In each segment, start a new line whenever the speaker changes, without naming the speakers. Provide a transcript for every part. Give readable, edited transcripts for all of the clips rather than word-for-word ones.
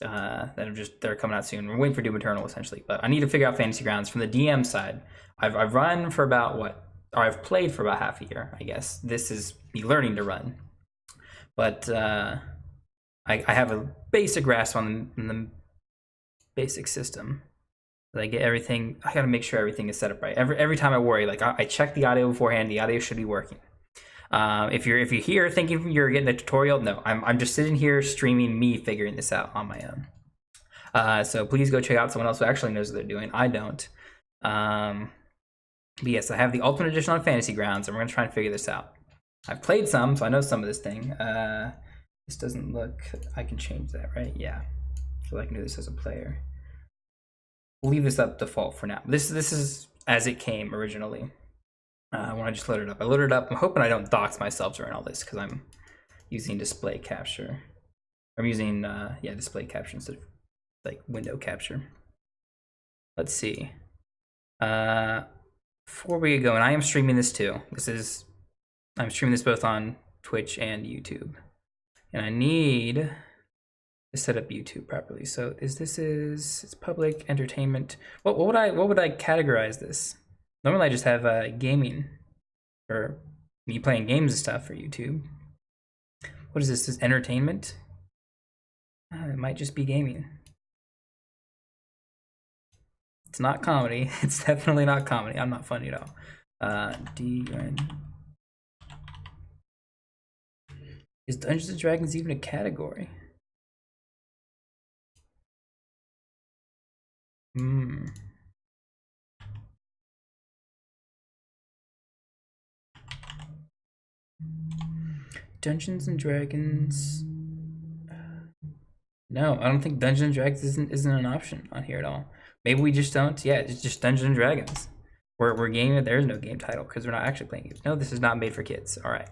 that are coming out soon. We're waiting for Doom Eternal essentially, but I need to figure out Fantasy Grounds from the DM side. I've run for about or I've played for about half a year, I guess. This is me learning to run, but I have a basic grasp on the basic system. I get everything. I got to make sure everything is set up right. Every time I worry, like I check the audio beforehand. The audio should be working. If you're here thinking you're getting a tutorial, no, I'm just sitting here streaming me figuring this out on my own. So please go check out someone else who actually knows what they're doing. I don't. But yes, I have the Ultimate Edition on Fantasy Grounds, and we're gonna try and figure this out. I've played some, so I know some of this thing. This doesn't look. I can change that, right? Yeah. So I can do this as a player. We'll leave this up default for now. This is as it came originally. When I just load it up. I loaded it up. I'm hoping I don't dox myself during all this because I'm using display capture. I'm using display capture instead of like window capture. Let's see. Before we get going, I am streaming this too. I'm streaming this both on Twitch and YouTube, and I need to set up YouTube properly. So it's public entertainment. What would I categorize this? Normally I just have gaming or me playing games and stuff for YouTube. What is this? This is entertainment? It might just be gaming. It's not comedy. It's definitely not comedy. I'm not funny at all. Is Dungeons and Dragons even a category? Dungeons and Dragons. No, I don't think Dungeons and Dragons isn't an option on here at all. Maybe we just don't. Yeah, it's just Dungeons and Dragons. We're gaming. There is no game title because we're not actually playing games. No, this is not made for kids. All right.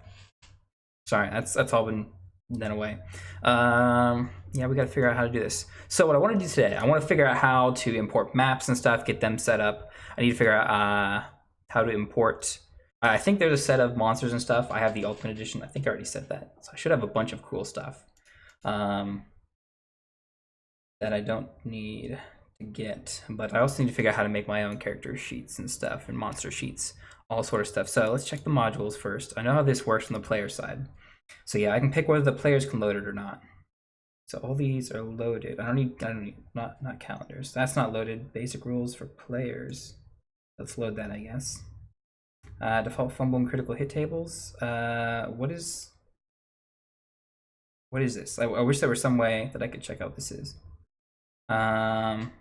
Sorry, that's all been done away. Yeah, we got to figure out how to do this. So what I want to do today, I want to figure out how to import maps and stuff, get them set up. I need to figure out how to import. I think there's a set of monsters and stuff. I have the Ultimate Edition. I think I already said that. So I should have a bunch of cool stuff that I don't need to get. But I also need to figure out how to make my own character sheets and stuff and monster sheets, all sort of stuff. So let's check the modules first. I know how this works from the player side. So yeah, I can pick whether the players can load it or not. So all these are loaded. I don't need not calendars. That's not loaded. Basic rules for players. Let's load that, I guess. Default fumble and critical hit tables. What is this? I wish there was some way that I could check out what this is. I'm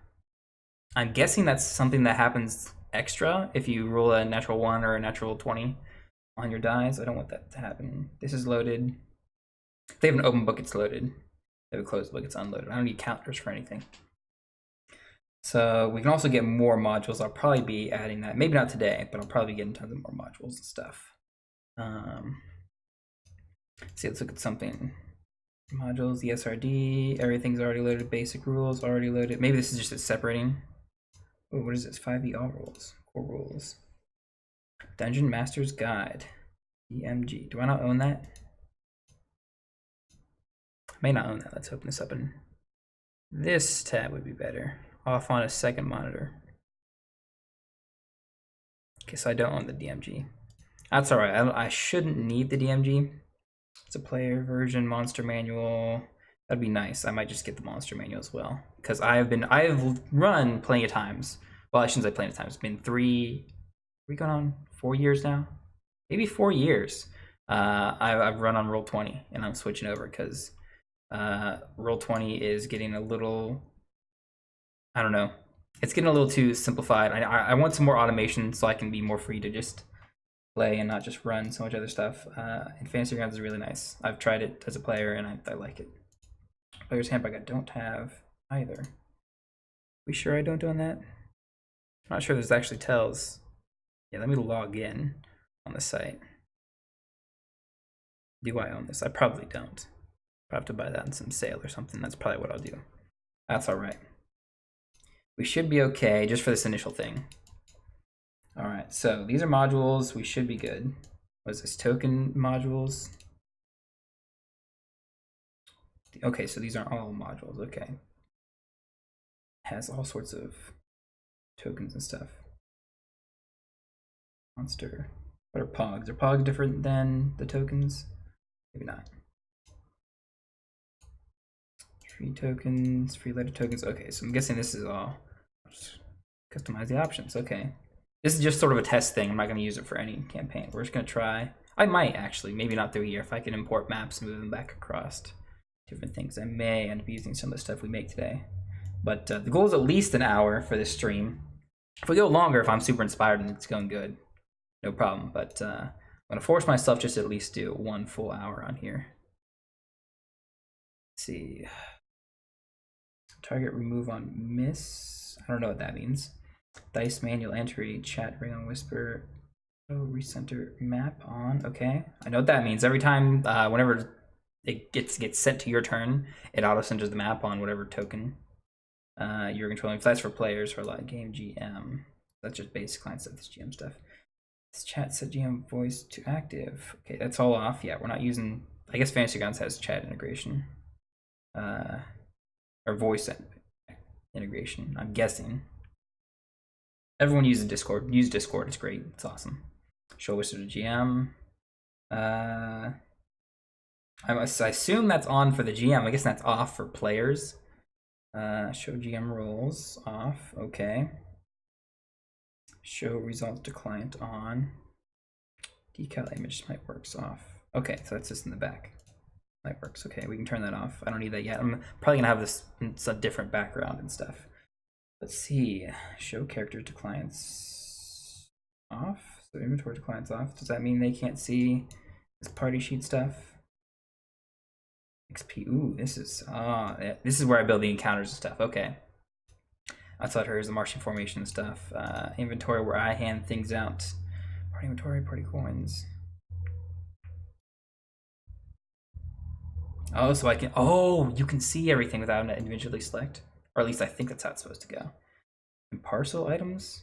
guessing that's something that happens extra if you roll a natural 1 or a natural 20 on your dies. I don't want that to happen. This is loaded. If they have an open book, it's loaded. If they have a closed book, it's unloaded. I don't need counters for anything. So we can also get more modules. I'll probably be adding that. Maybe not today, but I'll probably be getting tons of more modules and stuff. See, let's look at something. Modules, the SRD, everything's already loaded. Basic rules already loaded. Maybe this is just separating. Oh, what is this? 5e all rules, core rules. Dungeon Master's Guide, DMG. Do I not own that? I may not own that. Let's open this up, and this tab would be better. Off on a second monitor. Okay, so I don't own the DMG. That's all right. I shouldn't need the DMG. It's a player version monster manual. That'd be nice. I might just get the monster manual as well because I've run plenty of times. Well, I shouldn't say plenty of times. It's been 4 years now, maybe 4 years. I've run on Roll20, and I'm switching over because Roll20 is getting a little. I don't know. It's getting a little too simplified. I want some more automation so I can be more free to just play and not just run so much other stuff. And Fantasy Grounds is really nice. I've tried it as a player and I like it. Player's Handbook I don't have either. We sure I don't own that? I'm not sure this actually tells. Yeah, let me log in on the site. Do I own this? I probably don't. I'll have to buy that in some sale or something. That's probably what I'll do. That's all right. We should be okay just for this initial thing. All right, so these are modules. We should be good. What is this? Token modules. Okay, so these aren't all modules. Okay. has all sorts of tokens and stuff. Monster. What are pogs? Are pogs different than the tokens? Maybe not. Free tokens, free letter tokens. Okay, so I'm guessing this is all. Just customize the options. Okay. This is just sort of a test thing. I'm not going to use it for any campaign. We're just going to try. I might actually, maybe not through here. If I can import maps and move them back across different things, I may end up using some of the stuff we make today. But the goal is at least an hour for this stream. If we go longer, if I'm super inspired and it's going good, no problem. But I'm going to force myself just to at least do 1 full hour on here. Let's see. Target remove on miss. I don't know what that means. Dice manual entry, chat ring on whisper. Oh, recenter map on. Okay, I know what that means. Every time, whenever it gets sent to your turn, it auto centers the map on whatever token you're controlling. If that's for players or like game GM, that's just basic client stuff. This GM stuff. This chat set GM voice to active. Okay, that's all off. Yeah, we're not using. I guess Fantasy Grounds has chat integration, or voice integration. I'm guessing. Everyone uses Discord. Use Discord. It's great. It's awesome. Show wizard to GM. I assume that's on for the GM. I guess that's off for players. Show GM roles off. Okay. Show results to client on. Decal image might works off. Okay, so that's just in the back. That works. Okay, we can turn that off. I don't need that yet. I'm probably gonna have this. It's a different background and stuff. Let's see. Show character to clients off. So inventory to clients off. Does that mean they can't see this party sheet stuff? XP. Ooh, this is where I build the encounters and stuff. Okay. Outside her is the Martian formation and stuff. Inventory where I hand things out. Party inventory, party coins. Oh, so I can. Oh, you can see everything without an individually select. Or at least I think that's how it's supposed to go. And parcel items?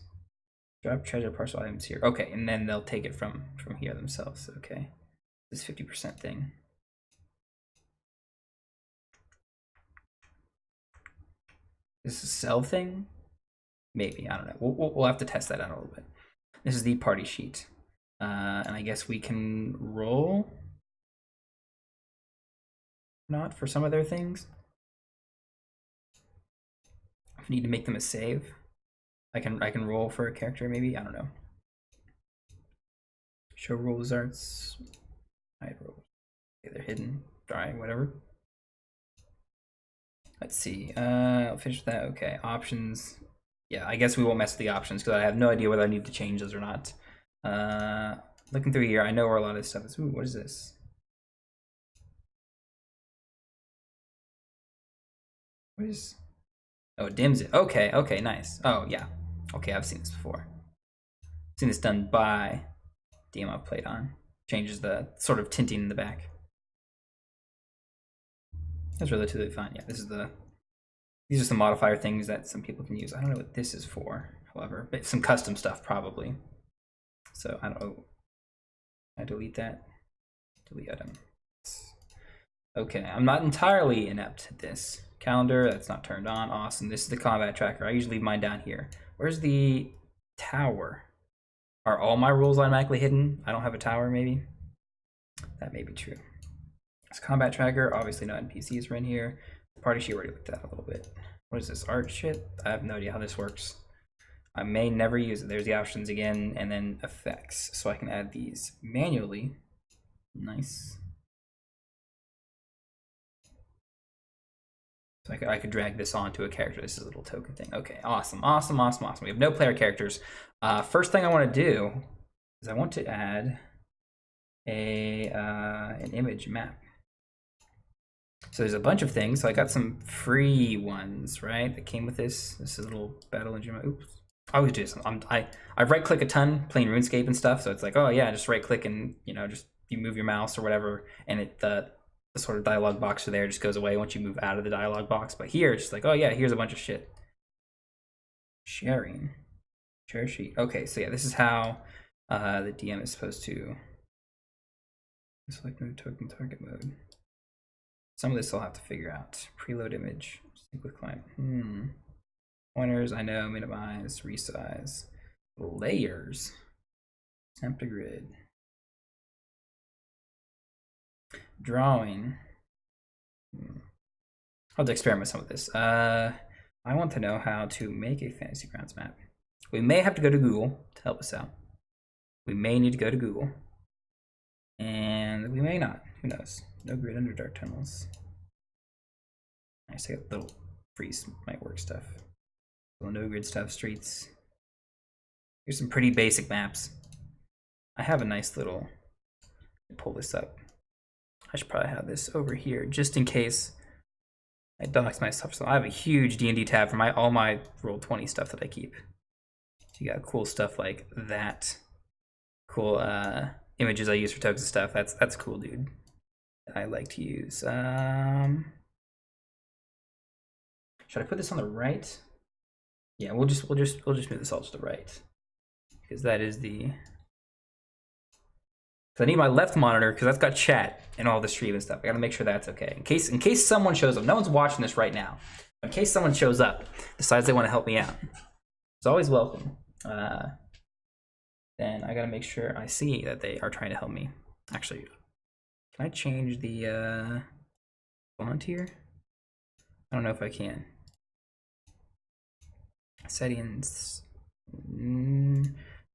Drop treasure parcel items here. Okay, and then they'll take it from here themselves. Okay. This 50% thing. Is this a sell thing? Maybe, I don't know. We'll have to test that out a little bit. This is the party sheet. And I guess we can roll. Not for some of their things. If we need to make them a save, I can roll for a character maybe. I don't know. Show roll results. Hide roll. Okay, they're hidden. Dry, whatever. Let's see. I'll finish with that. Okay, options. Yeah, I guess we won't mess with the options because I have no idea whether I need to change those or not. Looking through here, I know where a lot of this stuff is. Ooh, what is this? What is? Oh, it dims it. Okay, okay, nice. Oh, yeah. Okay, I've seen this before. I've seen this done by DM I've played on. Changes the sort of tinting in the back. That's relatively fine. Yeah, these are some modifier things that some people can use. I don't know what this is for, however, but some custom stuff probably. So I don't know. I delete that. Delete item. Okay, I'm not entirely inept at this. Calendar, that's not turned on. Awesome. This is the combat tracker. I usually leave mine down here. Where's the tower? Are all my rules automatically hidden? I don't have a tower, maybe? That may be true. This combat tracker, obviously no NPCs are in here. Party sheet, already looked at a little bit. What is this, art shit? I have no idea how this works. I may never use it. There's the options again, and then effects. So I can add these manually. Nice. So I could drag this onto a character. This is a little token thing. Okay, awesome, awesome, awesome, awesome. We have no player characters. First thing I want to do is I want to add an image map. So there's a bunch of things. So I got some free ones, right? That came with this. This is a little battle engine. Oops. I always do this. I right click a ton playing RuneScape and stuff. So it's like, oh yeah, just right click and just you move your mouse or whatever, and the sort of dialog box there just goes away once you move out of the dialog box. But here it's just like, oh yeah, here's a bunch of shit. Sharing. Share sheet. Okay, so yeah, this is how the DM is supposed to select no token target mode. Some of this I'll have to figure out. Preload image. Sync with client. Pointers, I know, minimize, resize. Layers. Snap to grid. Drawing. I'll have to experiment with some of this. I want to know how to make a Fantasy Grounds map. We may have to go to Google to help us out. We may need to go to Google. And we may not. Who knows? No grid under dark tunnels. Nice, I got little freeze might work stuff. Little no grid stuff, streets. Here's some pretty basic maps. I have a nice little, pull this up. I should probably have this over here just in case I dox myself. So I have a huge D&D tab for all my Roll20 stuff that I keep. You got cool stuff like that. Cool images I use for tokens and stuff. That's cool, dude. I like to use. Should I put this on the right? Yeah, we'll just move this all to the right because that is the. So I need my left monitor because that's got chat and all the stream and stuff. I gotta make sure that's okay. In case someone shows up, no one's watching this right now. In case someone shows up, decides they want to help me out, it's always welcome. Then I gotta make sure I see that they are trying to help me. Actually, can I change the font here? I don't know if I can. Settings,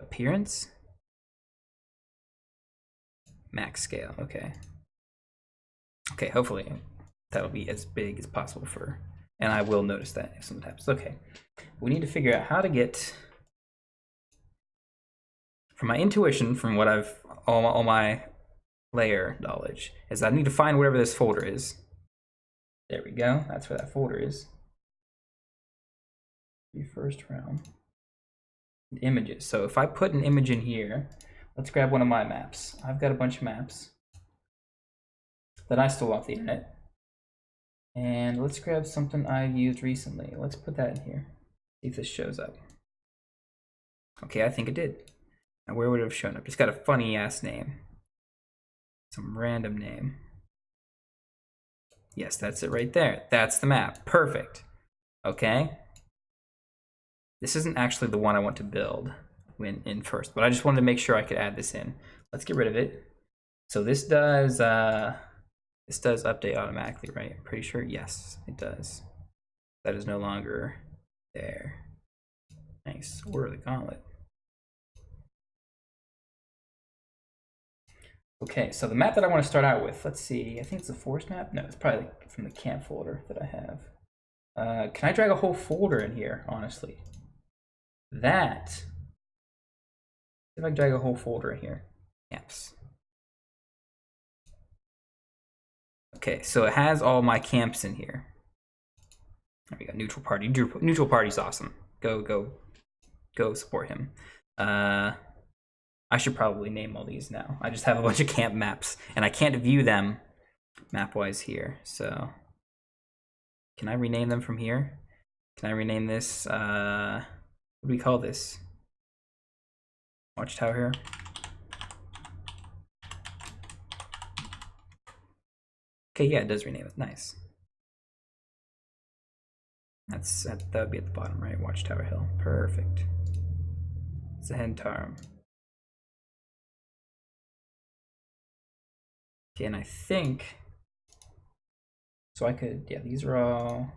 appearance. Max scale, okay. Okay, hopefully that'll be as big as possible for, and I will notice that if something happens. Okay, we need to figure out how to get, from my intuition, from what I've, all my layer knowledge, is I need to find whatever this folder is. There we go, that's where that folder is. The first round. Images, so if I put an image in here, let's grab one of my maps. I've got a bunch of maps that I stole off the internet. And let's grab something I've used recently. Let's put that in here. See if this shows up. Okay, I think it did. Now where would it have shown up? It's got a funny ass name. Some random name. Yes, that's it right there. That's the map. Perfect. Okay. This isn't actually the one I want to build in first, but I just wanted to make sure I could add this in. Let's get rid of it. So this does update automatically, right? I'm pretty sure. Yes, it does. That is no longer there. Nice. Order of the Gauntlet. Okay, so the map that I want to start out with, let's see. I think it's a forest map. No, it's probably from the camp folder that I have. Can I drag a whole folder in here, honestly? That. If I drag a whole folder in here. Camps. Okay, so it has all my camps in here. There we go. Neutral party. Neutral party's awesome. Go support him. I should probably name all these now. I just have a bunch of camp maps, and I can't view them map-wise here. So, can I rename them from here? Can I rename this? What do we call this? Watchtower here. Okay, yeah, it does rename it. Nice. That would be at the bottom, right? Watchtower Hill. Perfect. Zahentarm. Okay, and I think so. I could, yeah, these are all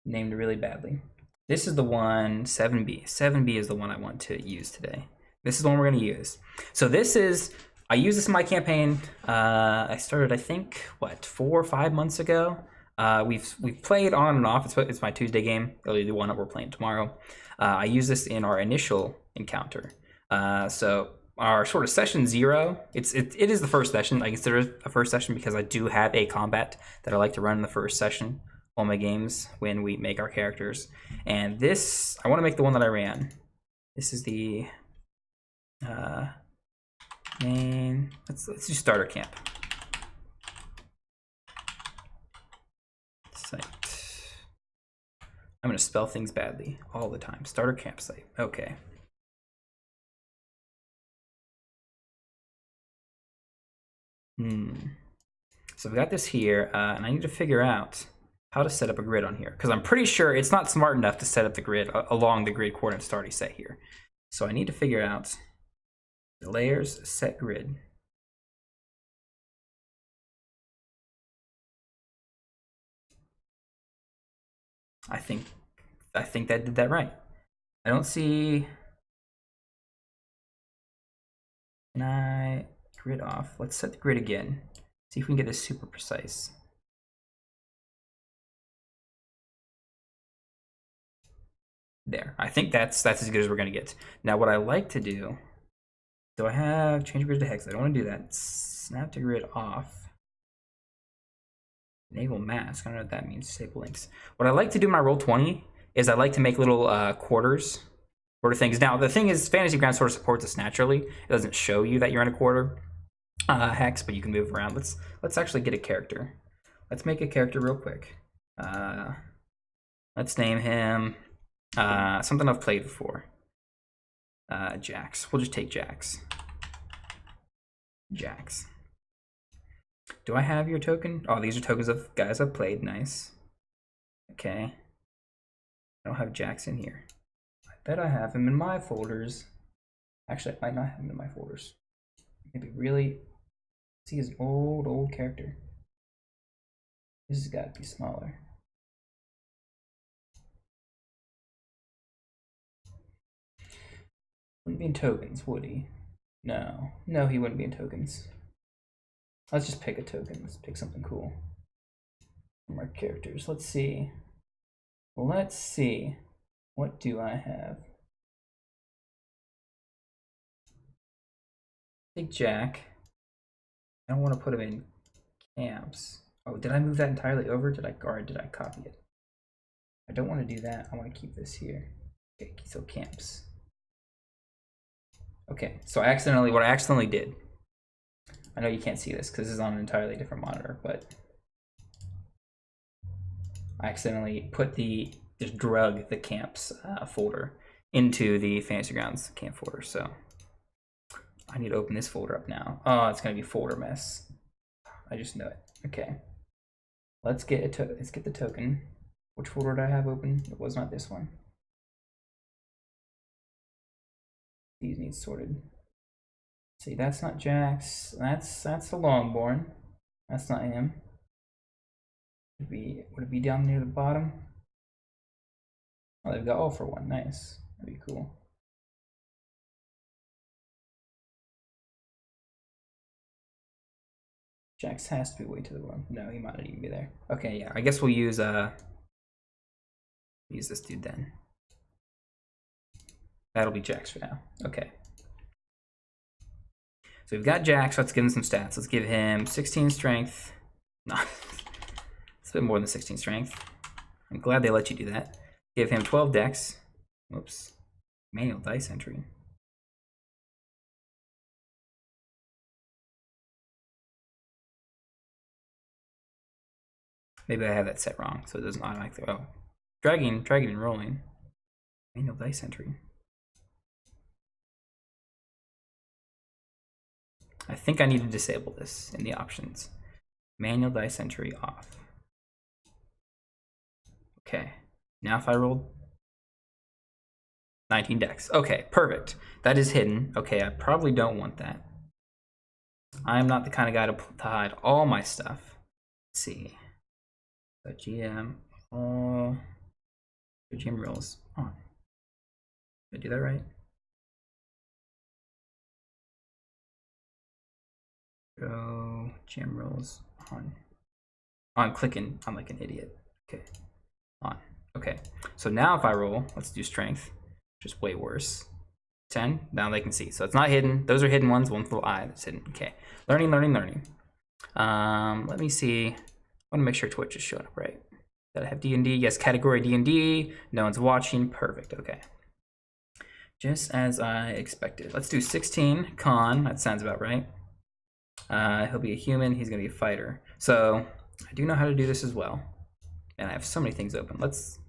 named really badly. This is the one, 7B. 7B is the one I want to use today. This is the one we're going to use. So this is, I use this in my campaign. I started, I think, what, 4 or 5 months ago. We've played on and off. It's my Tuesday game, really the one that we're playing tomorrow. I use this in our initial encounter. So our sort of session 0, it is the first session. I consider it a first session because I do have a combat that I like to run in the first session. All my games when we make our characters, and this I want to make the one that I ran. This is the main. Let's do starter camp site. I'm gonna spell things badly all the time. Starter campsite. Okay. So we got this here, and I need to figure out how to set up a grid on here, because I'm pretty sure it's not smart enough to set up the grid along the grid coordinates already set here. So I need to figure out the layers, set grid. I think that did that right. I don't see. Can I grid off? Let's set the grid again. See if we can get this super precise. There. I think that's as good as we're gonna get. Now what I like to do I have change grid to hex? I don't want to do that. Snap to grid off. Enable mask. I don't know what that means. Disable links. What I like to do in my Roll20 is I like to make little quarters sort of things. Now the thing is, Fantasy Grounds sort of supports this naturally. It doesn't show you that you're in a quarter hex, but you can move around. Let's actually get a character. Let's make a character real quick. Let's name him something I've played before. Jax. We'll just take Jax. Jax. Do I have your token? Oh, these are tokens of guys I've played. Nice. Okay. I don't have Jax in here. I bet I have him in my folders. Actually, I might not have him in my folders. Maybe really. See, he's an old character. This has got to be smaller. Wouldn't be in tokens, would he? No, he wouldn't be in tokens. Let's just pick a token. Let's pick something cool from our characters. Let's see. What do I have? Take Jack. I don't want to put him in camps. Oh, did I move that entirely over? Did I copy it? I don't want to do that. I want to keep this here. Okay, so camps. Okay, so what I accidentally did. I know you can't see this because this is on an entirely different monitor, but I accidentally just drug the camps folder into the Fantasy Grounds camp folder. So I need to open this folder up now. Oh, it's gonna be folder mess. I just know it. Okay, let's get the token. Which folder did I have open? It was not this one. These need sorted. See, that's not Jax. That's a Longborn. That's not him. Would it be down near the bottom? Oh, they've got all for one. Nice. That'd be cool. Jax has to be way to the bottom. No, he might not even be there. Okay, yeah. I guess we'll use this dude then. That'll be Jax for now. Okay. So we've got Jax. Let's give him some stats. Let's give him 16 strength. No, it's a bit more than 16 strength. I'm glad they let you do that. Give him 12 dex. Whoops. Manual dice entry. Maybe I have that set wrong, so it doesn't automatically. Oh, dragging and rolling. Manual dice entry. I think I need to disable this in the options. Manual dice entry off. Okay. Now if I roll 19 dex. Okay, perfect. That is hidden. Okay, I probably don't want that. I am not the kind of guy to hide all my stuff. Let's see. So GM, all GM rolls on. Did I do that right? Go GM rolls on. Oh, I'm clicking. I'm like an idiot. Okay. On. Okay. So now if I roll, let's do strength, which is way worse. 10. Now they can see. So it's not hidden. Those are hidden ones. One little eye that's hidden. Okay. Learning. Let me see. I want to make sure Twitch is showing up right. Did I have D&D? Yes, category D&D. No one's watching. Perfect. Okay. Just as I expected. Let's do 16 con. That sounds about right. He'll be a human. He's going to be a fighter. So I do know how to do this as well. And I have so many things open. Let's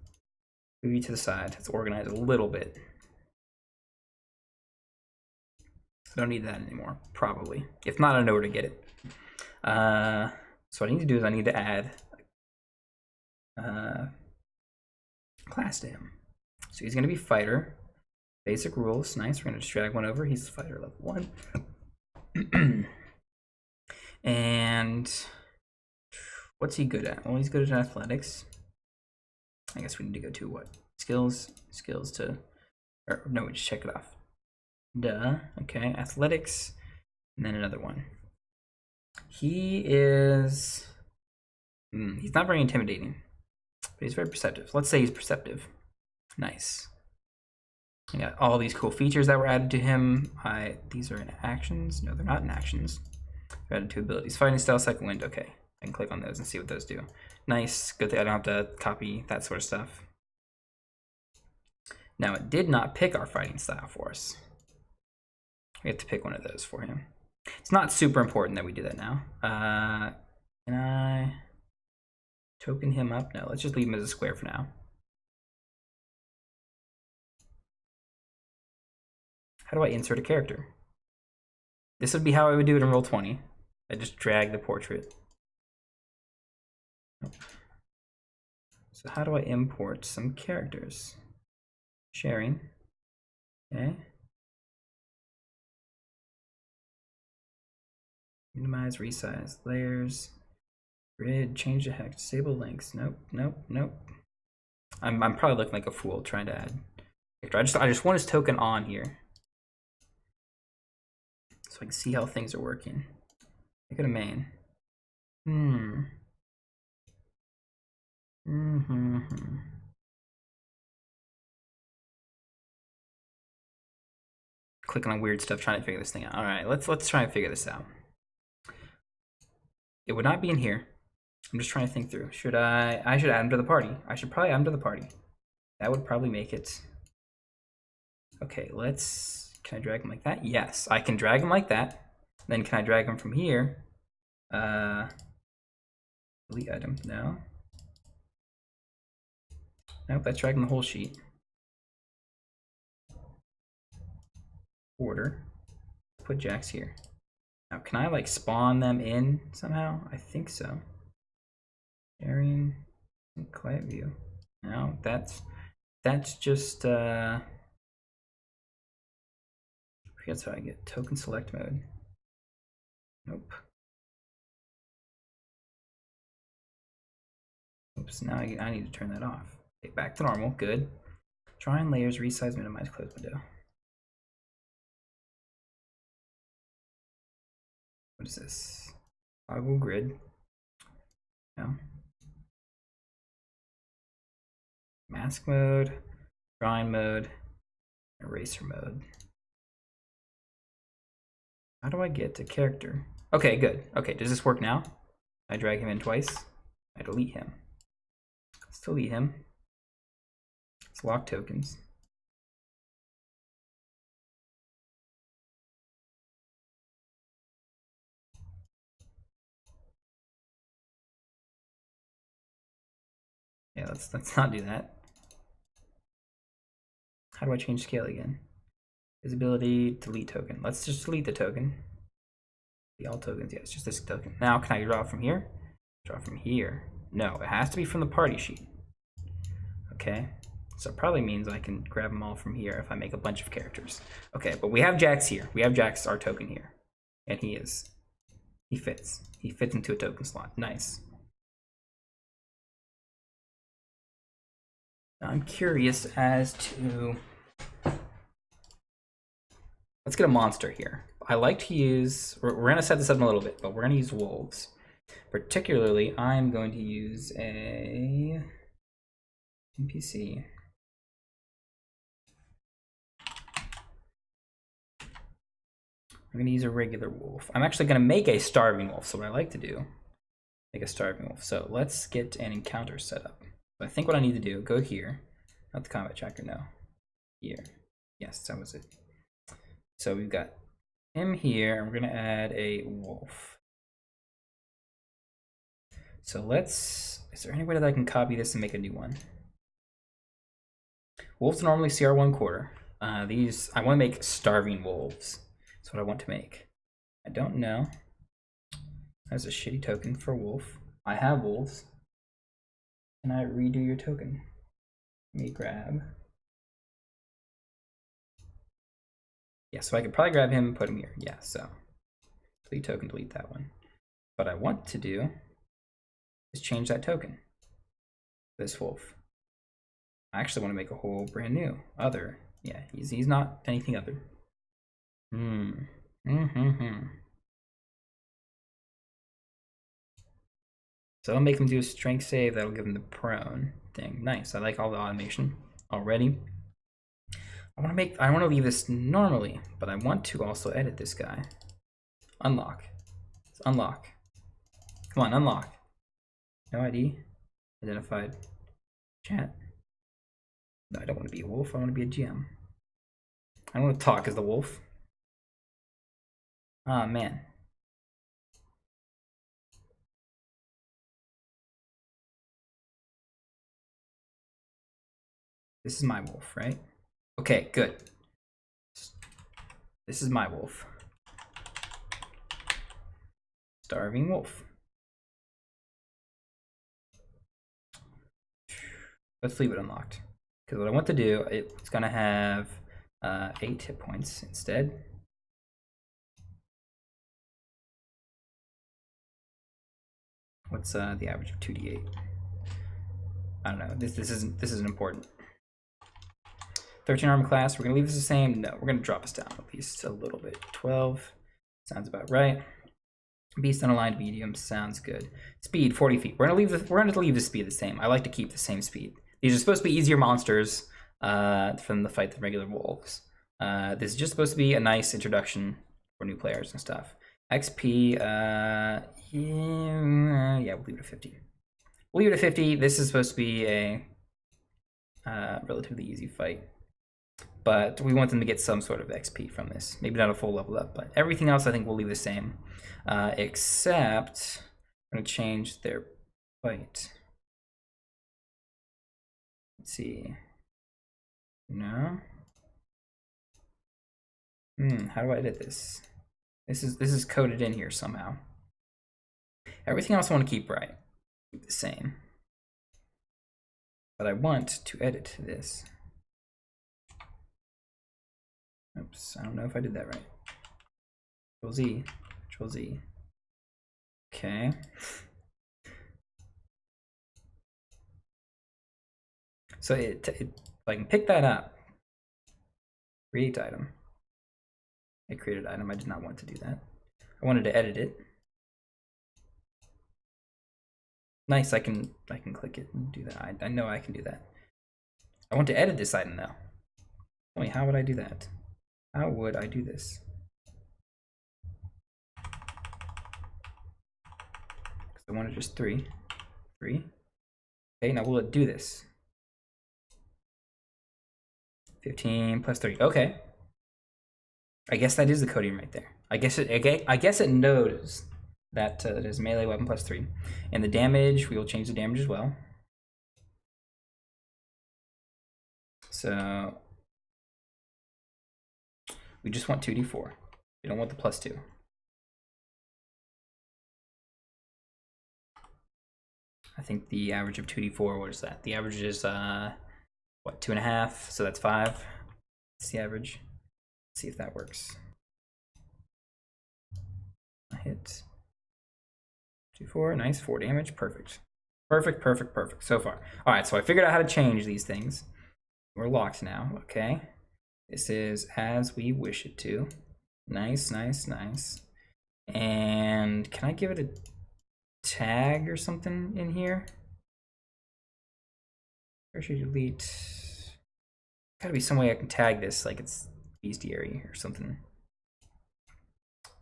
move you to the side. Let's organize a little bit. I don't need that anymore, probably. If not, I know where to get it. So what I need to do is I need to add class to him. So he's going to be fighter. Basic rules. Nice. We're going to just drag one over. He's fighter level 1. And what's he good at? Well, he's good at athletics. I guess we need to go to what? Skills to, or no, we just check it off. Duh. Okay, athletics, and then another one. He is, he's not very intimidating, but he's very perceptive. Let's say he's perceptive. Nice. I got all these cool features that were added to him. These are in actions. No, they're not in actions. They're added to abilities. Fighting style, second wind. Okay, I can click on those and see what those do. Nice. Good thing I don't have to copy that sort of stuff. Now, it did not pick our fighting style for us. We have to pick one of those for him. It's not super important that we do that now. Can I token him up? No, let's just leave him as a square for now. How do I insert a character? This would be how I would do it in Roll20. I just drag the portrait. Nope. So how do I import some characters? Sharing. Okay. Minimize, resize, layers, grid, change the hex, disable links. Nope, nope, nope. I'm probably looking like a fool trying to add character. I just want his token on here, so I can see how things are working. Make it a main. Clicking on weird stuff, trying to figure this thing out. All right, let's try and figure this out. It would not be in here. I'm just trying to think through. Should I should add him to the party. I should probably add him to the party. That would probably make it. Okay, can I drag him like that? Yes, I can drag him like that. Then can I drag him from here? Delete item, no. Nope, that's dragging the whole sheet. Order, put Jax here. Now, can I like spawn them in somehow? I think so. Sharing, quiet view. No, that's just I forget how I get token select mode. Nope. Oops, now I need to turn that off. Okay, back to normal, good. Drawing layers, resize, minimize, close window. What is this? Toggle grid. No. Mask mode, drawing mode, eraser mode. How do I get to character? Okay, good. Okay, does this work now? I drag him in twice. I delete him. Let's delete him. Let's lock tokens. Yeah, let's not do that. How do I change scale again? Visibility, delete token. Let's just delete the token. The all tokens, yeah, it's just this token. Now, can I draw from here? Draw from here. No, it has to be from the party sheet. Okay, so it probably means I can grab them all from here if I make a bunch of characters. Okay, but we have Jax here. We have Jax, our token here. And he fits. He fits into a token slot. Nice. I'm curious as to, let's get a monster here. I like to use, we're going to set this up in a little bit, but we're going to use wolves. Particularly, I'm going to use a NPC. I'm going to use a regular wolf. I'm actually going to make a starving wolf. So what I like to do, make a starving wolf. So let's get an encounter set up. So I think what I need to do, go here, not the combat tracker, no, here. Yes, that was it. So we've got him here, and we're going to add a wolf. So is there any way that I can copy this and make a new one? Wolves normally CR 1/4. I want to make starving wolves. That's what I want to make. I don't know. That's a shitty token for wolf. I have wolves. Can I redo your token? Let me grab. Yeah, so I could probably grab him and put him here. Yeah, so delete token, delete that one. What I want to do is change that token. This wolf. I actually want to make a whole brand new other. Yeah, he's not anything other. So I'll make him do a strength save. That'll give him the prone thing. Nice. I like all the automation already. I want to leave this normally, but I want to also edit this guy. Unlock. Let's unlock. Come on, unlock. No ID. Identified. Chat. No, I don't want to be a wolf. I want to be a GM. I don't want to talk as the wolf. Ah, man. This is my wolf, right? Okay, good. This is my wolf. Starving wolf. Let's leave it unlocked. Because what I want to do, it's going to have 8 hit points instead. What's the average of 2d8? I don't know. This isn't important. 13 armor class. We're gonna leave this the same. No, we're gonna drop us down at least a little bit. 12 sounds about right. Beast unaligned medium sounds good. Speed 40 feet. We're gonna leave the speed the same. I like to keep the same speed. These are supposed to be easier monsters from the fight than regular wolves. This is just supposed to be a nice introduction for new players and stuff. XP, yeah, we'll leave it at 50. We'll leave it at 50. This is supposed to be a relatively easy fight, but we want them to get some sort of XP from this. Maybe not a full level up, but everything else I think we'll leave the same, except I'm going to change their fight. Let's see. No. How do I edit this? This is coded in here somehow. Everything else I want to keep right. Keep the same. But I want to edit this. Oops, I don't know if I did that right. Control Z. Okay. So if I can pick that up, create item. I created item. I did not want to do that. I wanted to edit it. Nice. I can click it and do that. I know I can do that. I want to edit this item now. Tell me, how would I do that? How would I do this? Because I wanted just 3. Okay, now will it do this? 15 plus 30. Okay. I guess that is the coding right there. I guess it knows that there's melee weapon plus 3. And the damage, we will change the damage as well. So we just want 2d4. We don't want the plus 2. I think the average of 2d4, what is that? The average is, what, 2.5? So that's 5. That's the average. Let's see if that works. I hit 2-4, nice, 4 damage, perfect. Perfect so far. All right, so I figured out how to change these things. We're locked now, okay. This is as we wish it to. Nice. And can I give it a tag or something in here? Or should you delete? Gotta be some way I can tag this, like it's bestiary or something.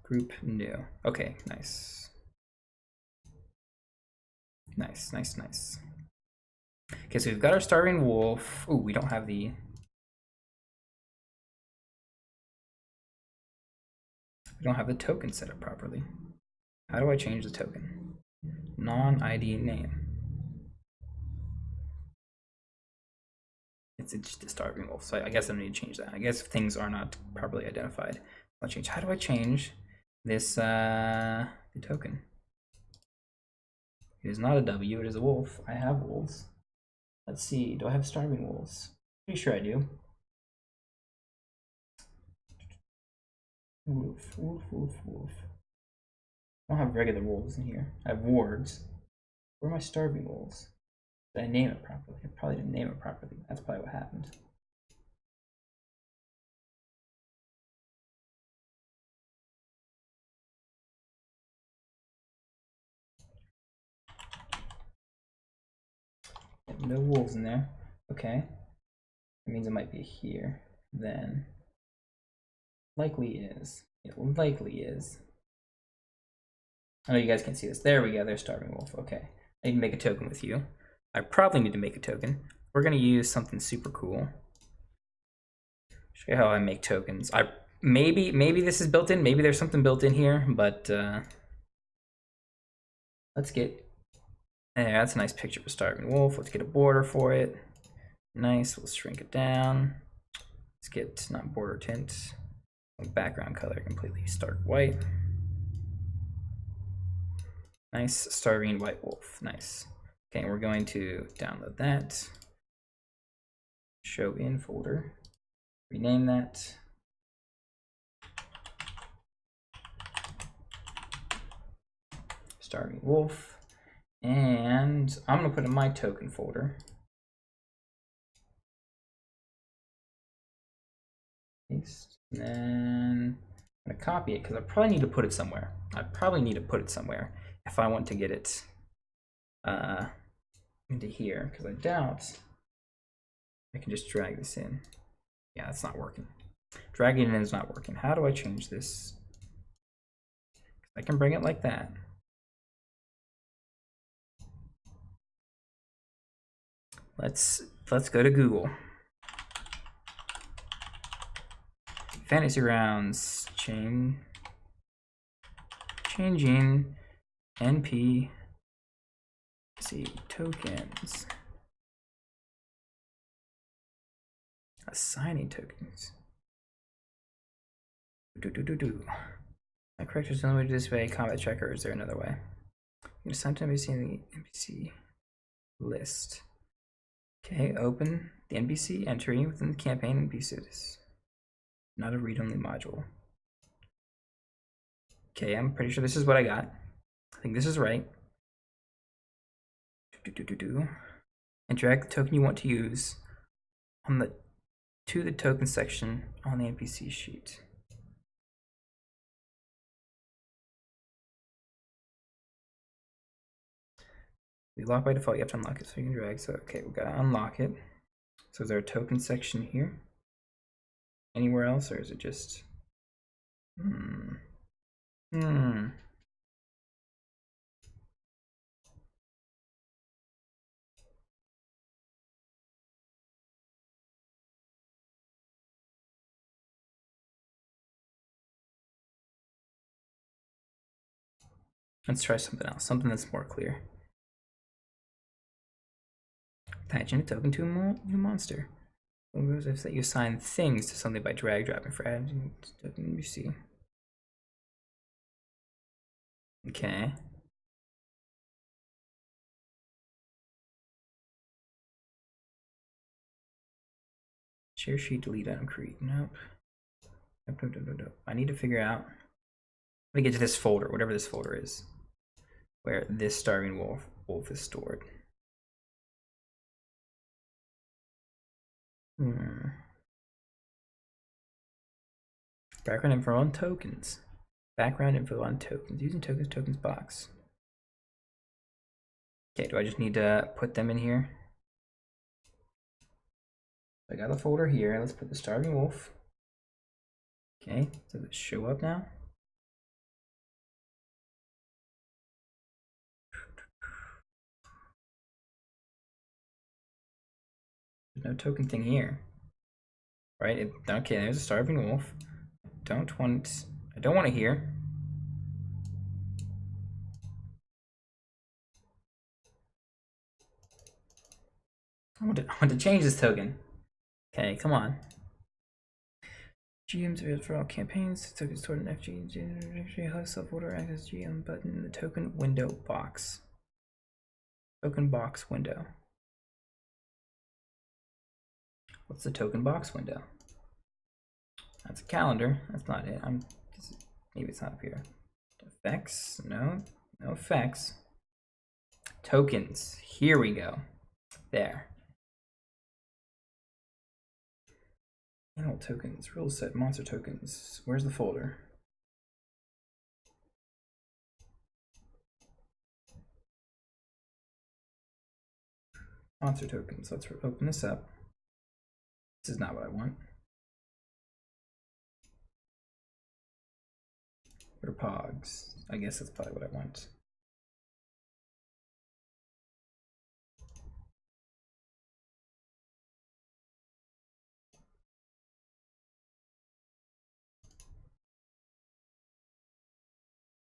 Group new. Okay, nice. Okay, so we've got our starving wolf. Oh, we don't have the. We don't have the token set up properly. How do I change the token? Non-ID name. It's just a starving wolf, so I guess I need to change that. I guess if things are not properly identified, I'll change. How do I change this the token? It is not a W, it is a wolf. I have wolves. Let's see, do I have starving wolves? Pretty sure I do. Wolf, wolf, wolf, wolf. I don't have regular wolves in here. I have wards. Where are my starving wolves? Did I name it properly? I probably didn't name it properly. That's probably what happened. No wolves in there. Okay. That means it might be here. Then likely is. It likely is. I know you guys can see this. There we go. There's starving wolf. Okay. I need to make a token with you. I probably need to make a token. We're gonna use something super cool. Show you how I make tokens. Maybe this is built in. Maybe there's something built in here, but let's get. There, that's a nice picture of a starving wolf. Let's get a border for it. Nice. We'll shrink it down. Let's get not border tint. Background color completely stark white. Nice starving white wolf. Nice. Okay, we're going to download that. Show in folder. Rename that. Starving wolf. And I'm going to put it in my token folder. Paste. And then I'm going to copy it because I probably need to put it somewhere. If I want to get it into here, because I doubt I can just drag this in. Yeah, it's not working. Dragging it in is not working. How do I change this? I can bring it like that. Let's go to Google. Fantasy Grounds changing NPC tokens. Assigning tokens. My character is the only way to display combat checker, or is there another way? You can assign to NPC in the NPC list. Okay, open the NPC entry within the campaign NPCs. Not a read-only module. Okay, I'm pretty sure this is what I got. I think this is right. And drag the token you want to use on to the token section on the NPC sheet. We lock by default, you have to unlock it so you can drag. So okay, we gotta unlock it. So is there a token section here? Anywhere else, or is it just Let's try something else, something that's more clear. Attaching a token to a new monster. If that you assign things to something by drag dropping for adding token NPC. Okay. Share sheet, delete item, create. Nope. Nope. I need to figure out. Let me get to this folder, whatever this folder is, where this starving wolf is stored. Background info on tokens. Background info on tokens. Using tokens box. Okay, do I just need to put them in here? I got the folder here. Let's put the starving wolf. Okay, does it show up now? There's no token thing here. Right? Okay, there's a starving wolf. I don't want it here. I want to change this token. Okay, come on. GMs are for all campaigns. Token stored in FG. Host self-order access GM button in the token window box. Token box window. What's the token box window? That's a calendar. That's not it. Maybe it's not up here. Effects? No, no effects. Tokens. Here we go. There. Animal tokens. Rule set. Monster tokens. Where's the folder? Monster tokens. Let's open this up. This is not what I want. What are pogs? I guess that's probably what I want.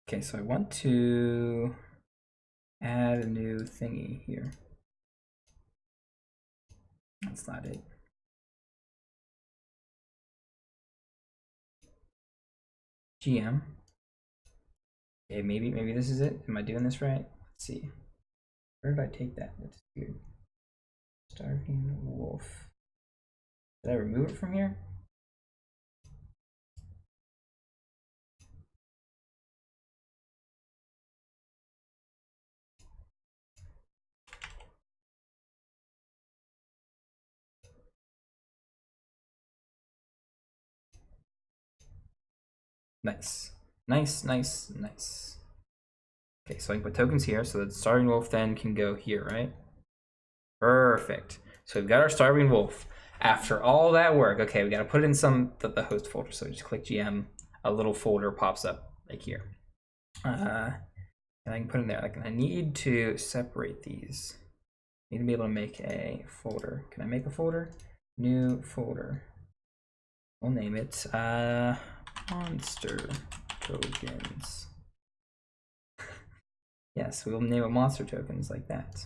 Okay, so I want to add a new thingy here. That's not it. GM. Okay, maybe this is it. Am I doing this right? Let's see. Where did I take that? That's weird. Starving wolf. Did I remove it from here? Nice. Nice, nice, nice. Okay, so I can put tokens here, so that Starving Wolf then can go here, right? Perfect. So we've got our Starving Wolf. After all that work, okay, we got to put it in the host folder. So just click GM, a little folder pops up like here. And I can put it in there. Like, I need to separate these. I need to be able to make a folder. Can I make a folder? New folder. We'll name it Monster Tokens. Yes, we'll name it Monster Tokens like that.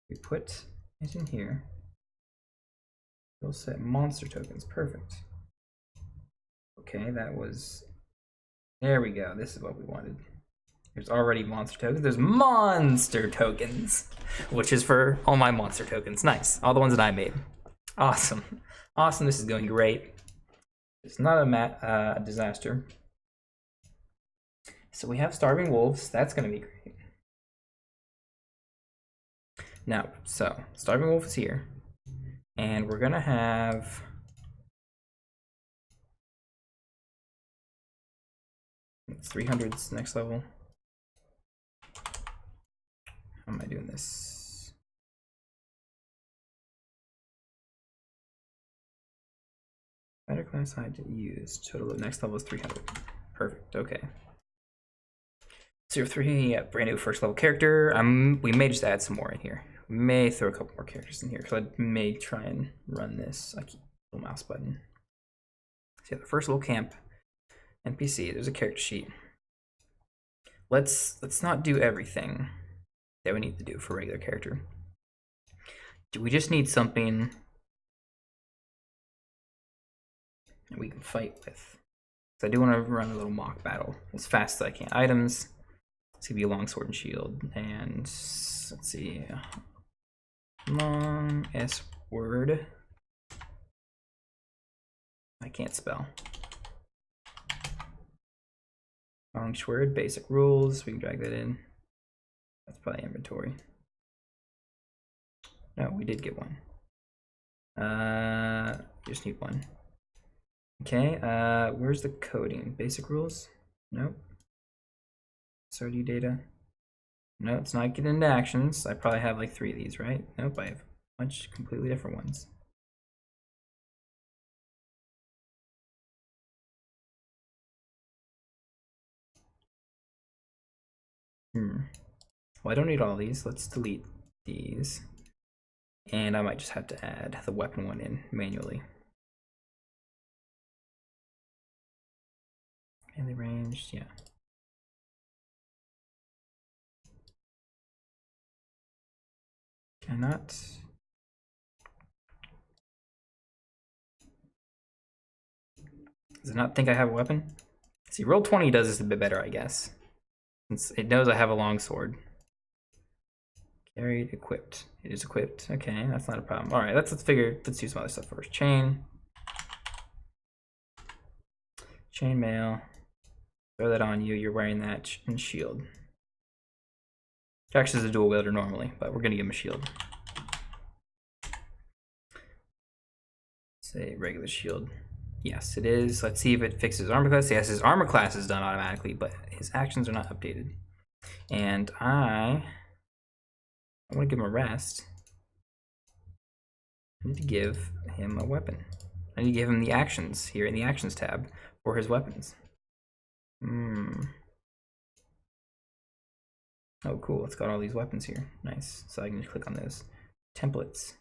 We put it in here. We'll set Monster Tokens. Perfect. Okay, that was. There we go. This is what we wanted. There's already monster tokens. There's monster tokens, which is for all my monster tokens. Nice. All the ones that I made. Awesome. Awesome. This is going great. It's not a disaster. So we have Starving Wolves. That's going to be great. Now, so Starving Wolf is here. And we're going to have. It's 300's next level. How am I doing this? Better class height to use. Total of next level is 300. Perfect. Okay. So your brand new first level character. We may just add some more in here. We may throw a couple more characters in here because I may try and run this. I keep the mouse button. So yeah, the first level camp NPC. There's a character sheet. Let's not do everything that we need to do for a regular character. Do we just need something that we can fight with? So I do want to run a little mock battle as fast as I can. Items. It's gonna be a long sword and shield, and let's see, long S word. I can't spell. Long word, basic rules. We can drag that in. That's probably inventory. No, we did get one. Just need one. Okay, where's the coding? Basic rules? Nope. SRD data. No, it's not getting into actions. I probably have like 3 of these, right? Nope, I have a bunch of completely different ones. Well, I don't need all these. Let's delete these. And I might just have to add the weapon one in manually. Melee ranged, yeah. Cannot. Does it not think I have a weapon? See, Roll20 does this a bit better, I guess. Since it knows I have a long sword. Carried, equipped. It is equipped. Okay, that's not a problem. All right, let's let's do some other stuff first. Chain mail. Throw that on you. You're wearing that and shield. Jax is a dual wielder normally, but we're gonna give him a shield. Say regular shield. Yes, it is. Let's see if it fixes armor class. Yes, his armor class is done automatically, but his actions are not updated. And I want to give him a rest. I need to give him a weapon. I need to give him the actions here in the actions tab for his weapons. Oh, cool. It's got all these weapons here. Nice. So I can just click on those templates.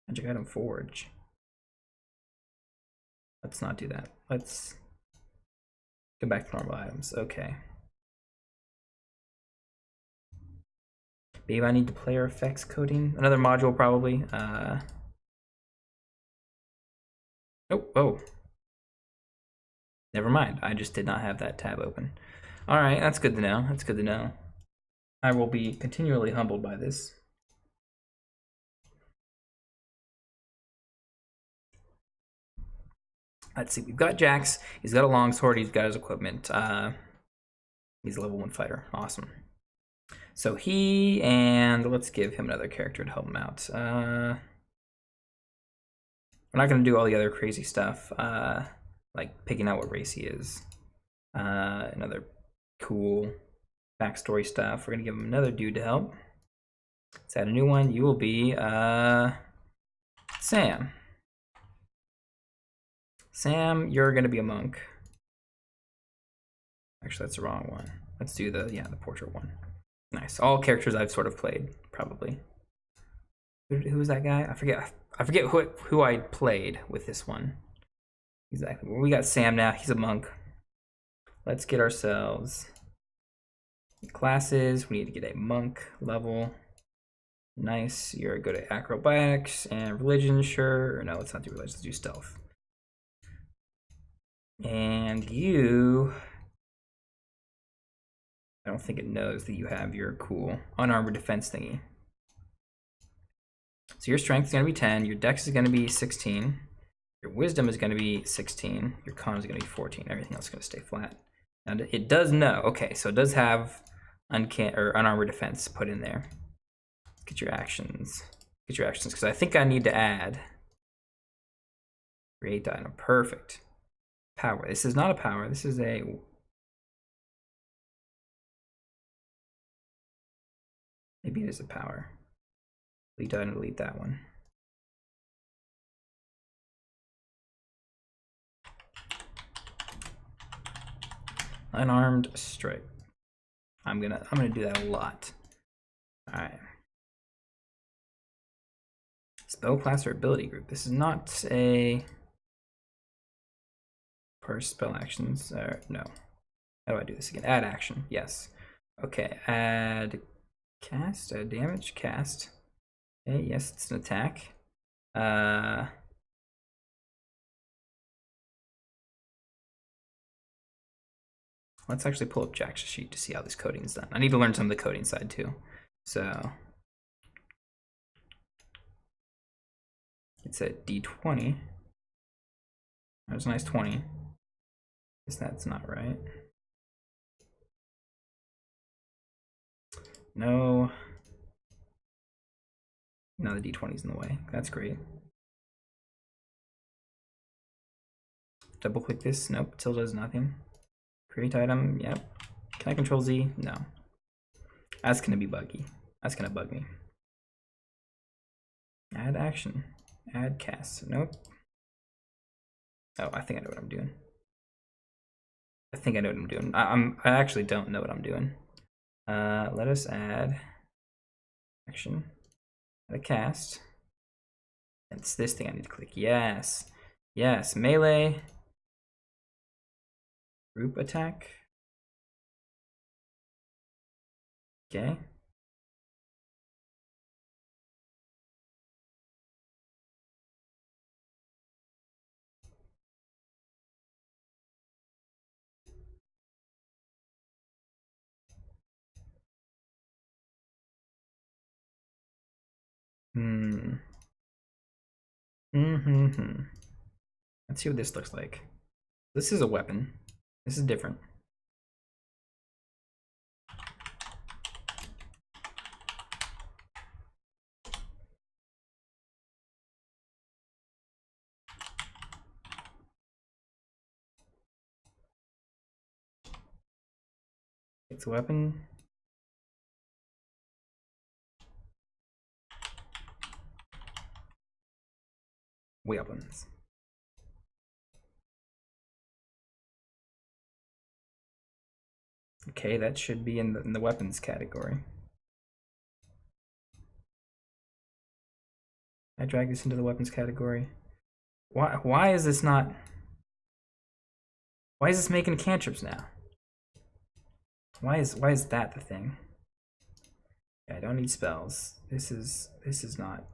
Magic item forge. Let's not do that. Let's go back to normal items. Okay. Maybe I need the player effects coding. Another module probably. Oh. Never mind. I just did not have that tab open. All right, that's good to know. That's good to know. I will be continually humbled by this. Let's see. We've got Jax. He's got a longsword. He's got his equipment. He's a level 1 fighter. Awesome. So let's give him another character to help him out. We're not going to do all the other crazy stuff, like picking out what race he is. Another cool backstory stuff. We're going to give him another dude to help. Let's add a new one. You will be Sam. Sam, you're going to be a monk. Actually, that's the wrong one. Let's do the portrait one. Nice. All characters I've sort of played, probably. Who was that guy? I forget who I played with this one. Exactly. Well, we got Sam now. He's a monk. Let's get ourselves classes. We need to get a monk level. Nice. You're good at acrobatics and religion, sure. Or no, let's not do religion. Let's do stealth. And you... I don't think it knows that you have your cool unarmored defense thingy. So your strength is going to be 10, your dex is going to be 16, your wisdom is going to be 16, your con is going to be 14, everything else is going to stay flat. And it does know, okay, so it does have unarmored defense put in there. Get your actions, because I think I need to add create item, perfect. Power, this is not a power, this is a... Maybe it is a power. Delete item, delete that one. Unarmed strike. I'm gonna do that a lot. All right. Spell class or ability group. This is not a first spell actions. No. How do I do this again? Add action. Yes. Okay. Add cast. Add damage. Cast. Okay. Yes, it's an attack. Let's actually pull up Jax's sheet to see how this coding is done. I need to learn some of the coding side too. So it's a D20. There's a nice 20. Guess that's not right. No. Now the D20's in the way. That's great. Double click this. Nope. Still does nothing. Create item. Yep. Can I control Z? No. That's gonna be buggy. That's gonna bug me. Add action. Add cast. Nope. Oh, I think I know what I'm doing. I actually don't know what I'm doing. Let us add action. Add a cast. It's this thing I need to click. Yes. Yes. Melee. Group attack. Okay. Let's see what this looks like. This is a weapon. This is different. It's a weapon. Weapons. Okay, that should be in the weapons category. I drag this into the weapons category. Why is this not? Why is this making cantrips now? Why is that the thing? Yeah, I don't need spells. This is not.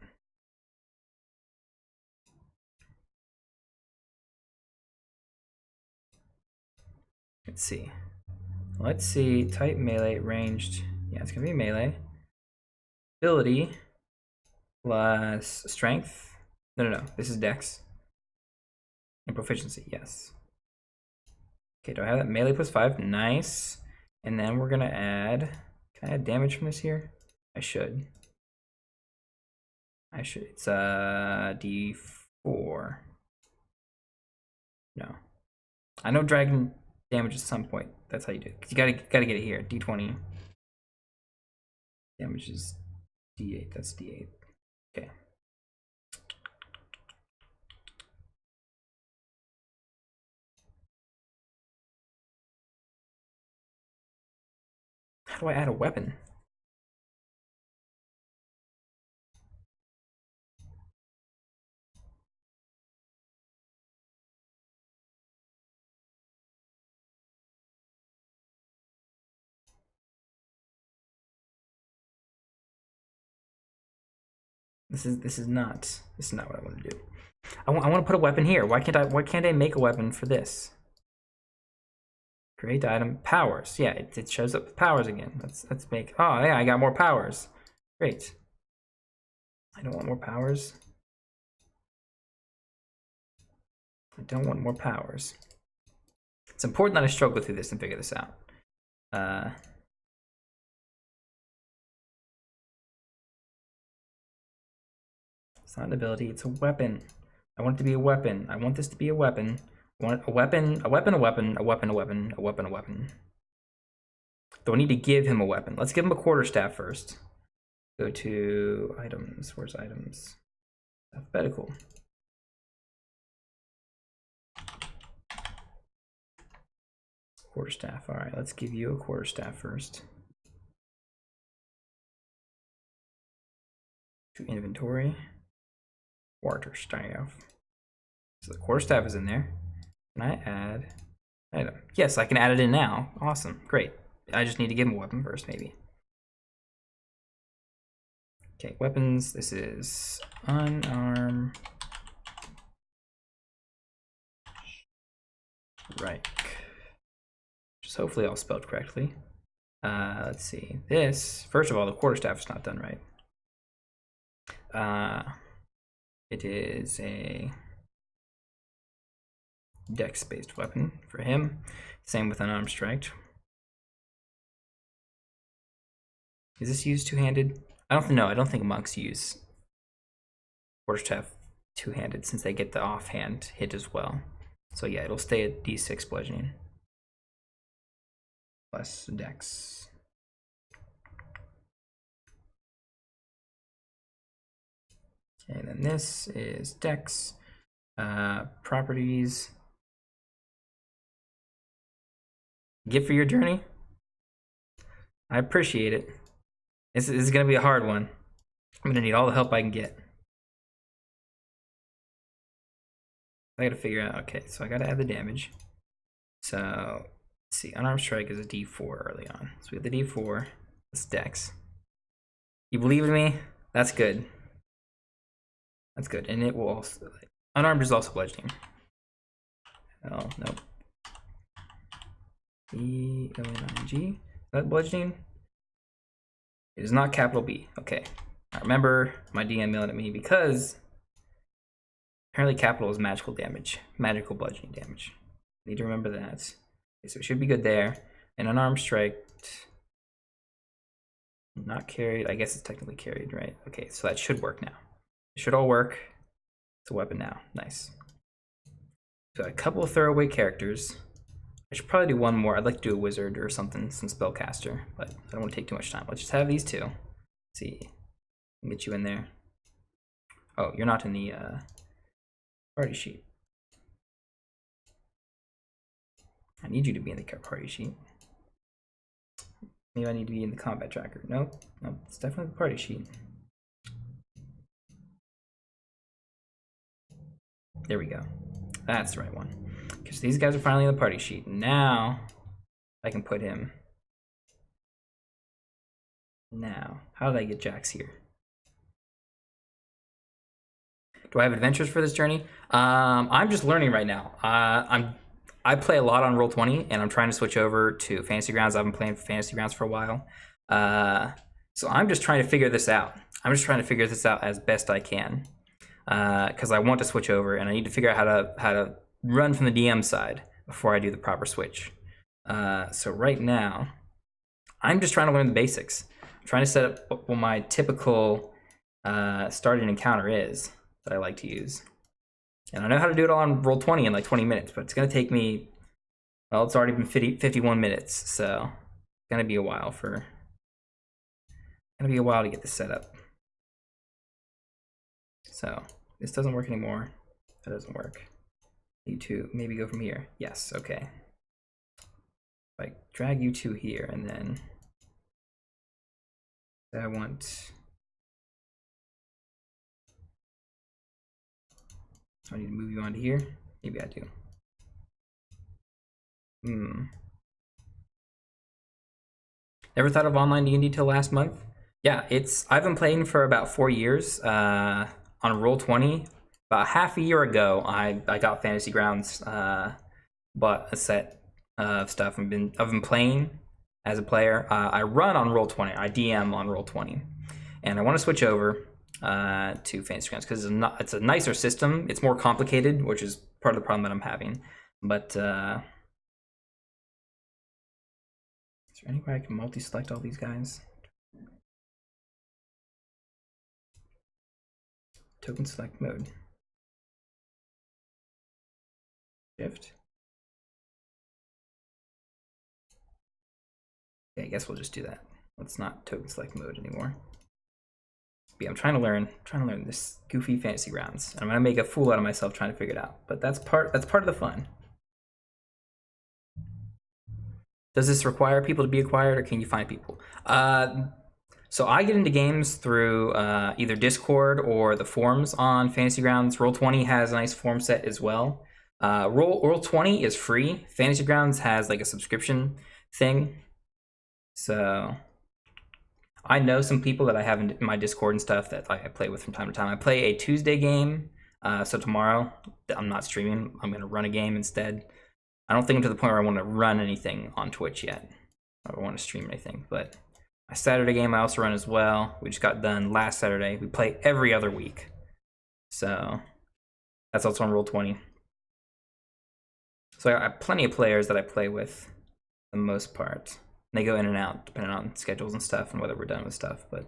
Let's see. Let's see. Type melee, ranged. Yeah, it's gonna be melee. Ability plus strength. No. This is dex. And proficiency, yes. Okay, do I have that? Melee plus 5. Nice. And then we're gonna add. Can I add damage from this here? I should. It's D4. No. I know dragon damage at some point. That's how you do it. 'Cause you gotta get it here. D20. Damage is D8. That's D8. Okay. How do I add a weapon? This is not what I want to do. I want to put a weapon here. Why can't I make a weapon for this? Create item powers. Yeah, it shows up with powers again. Let's make. Oh yeah, I got more powers. Great. I don't want more powers. I don't want more powers. It's important that I struggle through this and figure this out. It's not an ability, it's a weapon. I want it to be a weapon. I want this to be a weapon. I want a weapon, a weapon, a weapon, a weapon, a weapon, a weapon, a weapon. Do I need to give him a weapon? Let's give him a quarterstaff first. Go to items. Where's items? Alphabetical. Quarterstaff. All right, let's give you a quarterstaff first. To inventory. Quarterstaff. So the quarterstaff is in there. Can I add item? Yes, I can add it in now. Awesome, great. I just need to give him a weapon first, maybe. Okay, weapons. This is unarmed. Right. Just hopefully all spelled correctly. Let's see. This, first of all, the quarterstaff is not done right. It is a dex-based weapon for him. Same with unarmed strike. Is this used two-handed? I don't think monks use quarterstaff two-handed since they get the offhand hit as well. So yeah, it'll stay at D6 bludgeoning. Plus dex. Okay, and then this is dex. Properties. Gift for your journey. I appreciate it. This is going to be a hard one. I'm going to need all the help I can get. I got to figure out. Okay, so I got to add the damage. So let's see. Unarmed strike is a D4 early on. So we have the D4. This dex. You believe in me? That's good. That's good. And it will also. Unarmed is also bludgeoning. Oh, nope. E-L-N-I-G. Is that bludgeoning? It is not capital B. Okay. I remember my DM yelling at me because apparently capital is magical damage, magical bludgeoning damage. Need to remember that. Okay, so it should be good there. And unarmed strike. Not carried. I guess it's technically carried, right? Okay, so that should work now. It should all work. It's a weapon now. Nice. So a couple of throwaway characters. I should probably do one more. I'd like to do a wizard or something, some spellcaster, but I don't want to take too much time. Let's just have these two. Let's see. Get you in there. Oh, you're not in the party sheet. I need you to be in the party sheet. Maybe I need to be in the combat tracker. Nope, nope, it's definitely the party sheet. There we go. That's the right one. Because these guys are finally on the party sheet. Now I can put him. Now, how did I get Jax here? Do I have adventures for this journey? I'm just learning right now. I play a lot on Roll20, and I'm trying to switch over to Fantasy Grounds. I've been playing Fantasy Grounds for a while. So I'm just trying to figure this out. I'm just trying to figure this out as best I can. Because I want to switch over, and I need to figure out how to run from the DM side before I do the proper switch. So right now, I'm just trying to learn the basics. I'm trying to set up what my typical starting encounter is that I like to use. And I know how to do it all on Roll20 in like 20 minutes, but it's going to take me, well, it's already been 51 minutes, so it's going to be a while to get this set up. So this doesn't work anymore. That doesn't work. You two maybe go from here. Yes, okay. If I drag you two here, and then I need to move you onto here. Maybe I do. Never thought of online D&D till last month. Yeah, I've been playing for about 4 years on Roll20. About half a year ago, I got Fantasy Grounds, bought a set of stuff. I've been playing as a player. I run on Roll20. I DM on Roll20, and I want to switch over to Fantasy Grounds because it's a nicer system. It's more complicated, which is part of the problem that I'm having. But is there any way I can multi-select all these guys? Token select mode. Shift. Okay, I guess we'll just do that. Let's not token select mode anymore. But yeah, I'm trying to learn this goofy Fantasy Grounds, and I'm gonna make a fool out of myself trying to figure it out. But that's part of the fun. Does this require people to be acquired, or can you find people? So I get into games through either Discord or the forums on Fantasy Grounds. Roll20 has a nice forum set as well. Roll20 is free. Fantasy Grounds has like a subscription thing. So I know some people that I have in my Discord and stuff that I play with from time to time. I play a Tuesday game. So tomorrow, I'm not streaming. I'm going to run a game instead. I don't think I'm to the point where I want to run anything on Twitch yet. I don't want to stream anything. But my Saturday game I also run as well. We just got done last Saturday. We play every other week. So that's also on Roll20. So I have plenty of players that I play with for the most part. They go in and out depending on schedules and stuff and whether we're done with stuff. But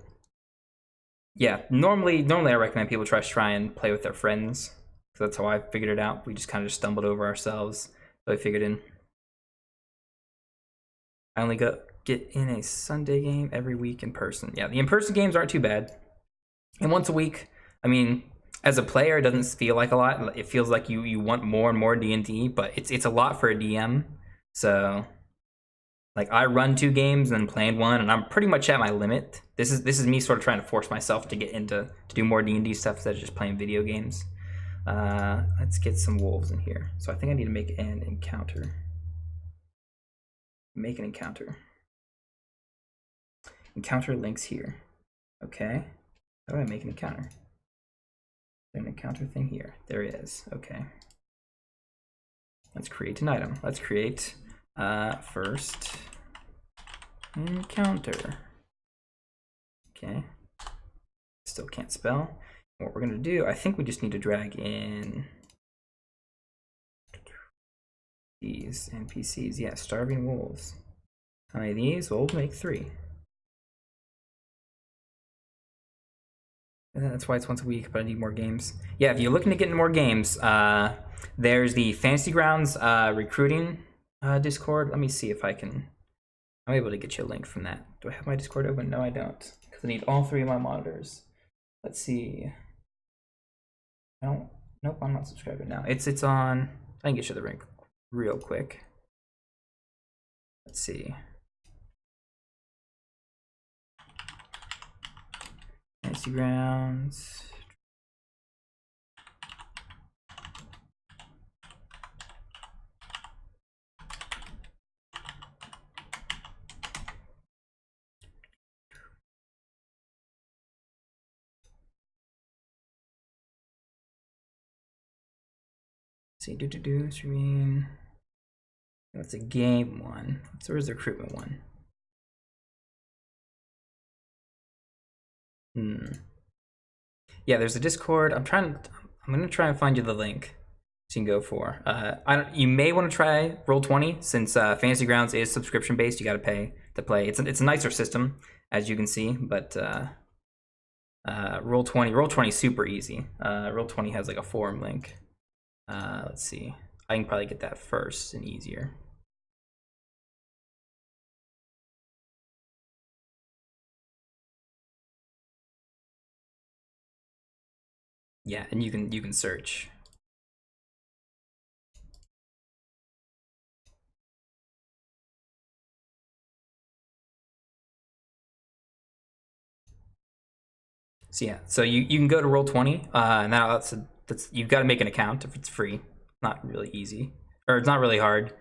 yeah, normally I recommend people try and play with their friends. So that's how I figured it out. We just kind of stumbled over ourselves. So I figured in. I only get in a Sunday game every week in person. Yeah, the in-person games aren't too bad. And once a week, I mean, as a player, it doesn't feel like a lot. It feels like you want more and more D&D, but it's a lot for a DM. So like I run 2 games and then playing one, and I'm pretty much at my limit. This is me sort of trying to force myself to get to do more D&D stuff instead of just playing video games. Let's get some wolves in here. So I think I need to make an encounter. Make an encounter. Encounter links here. Okay. How do I make an encounter? An encounter thing here. There it is. Okay. Let's create an item. Let's create first encounter. Okay. still can't spell. What we're gonna do, I think we just need to drag in these NPCs. Yeah, starving wolves. How many of these? Well, we'll make 3. And that's why it's once a week, but I need more games. Yeah, if you're looking to get into more games, there's the Fantasy Grounds recruiting Discord. Let me see if I'm able to get you a link from that. Do I have my Discord open? No, I don't, because I need all 3 of my monitors. Let's see. Nope, I'm not subscribed now. It's on. I can get you the link real quick. Let's see. Fantasy Grounds. See, streaming. That's a game one. So where's the recruitment one? Yeah, there's a Discord. I'm gonna try and find you the link so you can go for. You may want to try Roll20 since Fantasy Grounds is subscription based. You got to pay to play. It's a nicer system, as you can see, but Roll20 is super easy. Roll20 has like a forum link. Let's see. I can probably get that first and easier. Yeah, and you can search. So yeah, so you can go to Roll20. Now that's you've got to make an account if it's free. Not really easy, or it's not really hard.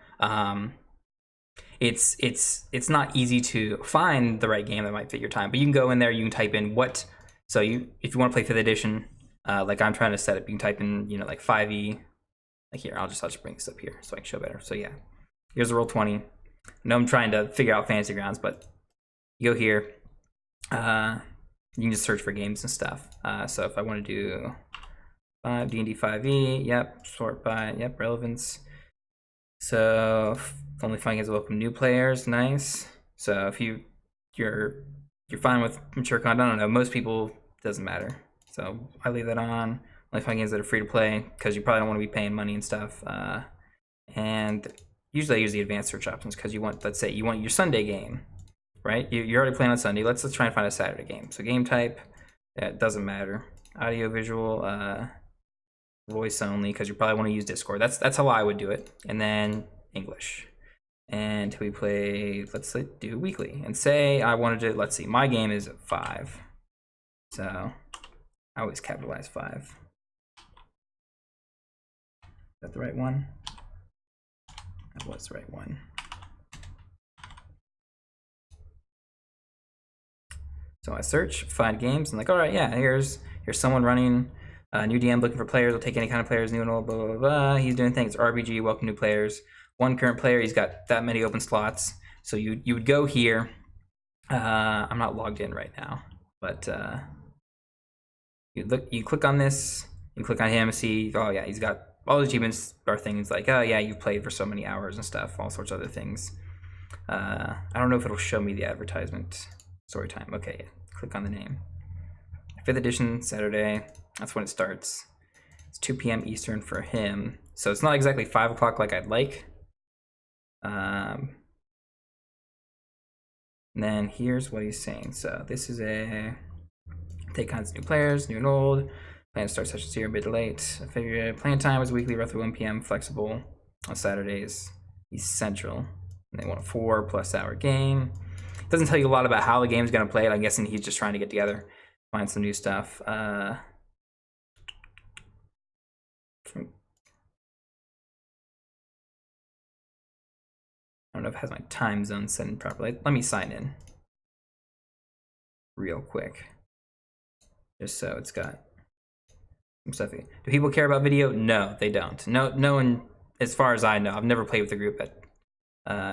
It's not easy to find the right game that might fit your time, but you can go in there. You can type in what. So if you want to play 5th edition, like I'm trying to set up, you can type in like 5e. Like here, I'll just bring this up here so I can show better. So yeah, here's the Roll20. I know I'm trying to figure out Fantasy Grounds, but you go here. You can just search for games and stuff. So if I want to do D&D 5e, yep, sort by, yep, relevance. So only fun games welcome new players, nice. So if you're fine with mature content, I don't know, most people doesn't matter. So I leave that on. Only fun games that are free to play because you probably don't want to be paying money and stuff. And usually I use the advanced search options because you want, let's say you want your Sunday game. Right, you're already playing on Sunday. Let's try and find a Saturday game. So game type, that doesn't matter. Audio, visual, voice only, because you probably want to use Discord. That's how I would do it. And then English. And we play. Let's do weekly. And say I wanted to. Let's see. My game is 5. So I always capitalize 5. Is that the right one? That was the right one. So I search, find games, and like, all right, yeah, here's someone running a new DM looking for players. Will take any kind of players, new and old, blah, blah, blah. He's doing things, RPG, welcome new players. 1 current player, he's got that many open slots. So you would go here. I'm not logged in right now, but you click on this, you click on him, see, oh yeah, he's got all the achievements are things like, oh yeah, you've played for so many hours and stuff, all sorts of other things. I don't know if it'll show me the advertisement. Story time. Okay, yeah. Click on the name. 5th edition, Saturday. That's when it starts. It's 2 p.m. Eastern for him. So it's not exactly 5 o'clock like I'd like. And then here's what he's saying. So this is take kinds of new players, new and old. Plan to start sessions here, mid to late. I figured plan time is weekly, roughly 1 p.m. Flexible on Saturdays. He's central. And they want a 4+ hour game. Doesn't tell you a lot about how the game's going to play it. I'm guessing he's just trying to get together, find some new stuff. I don't know if it has my time zone set in properly. Let me sign in real quick, just so it's got some stuff. Do people care about video? No, they don't. No one, as far as I know. I've never played with a group that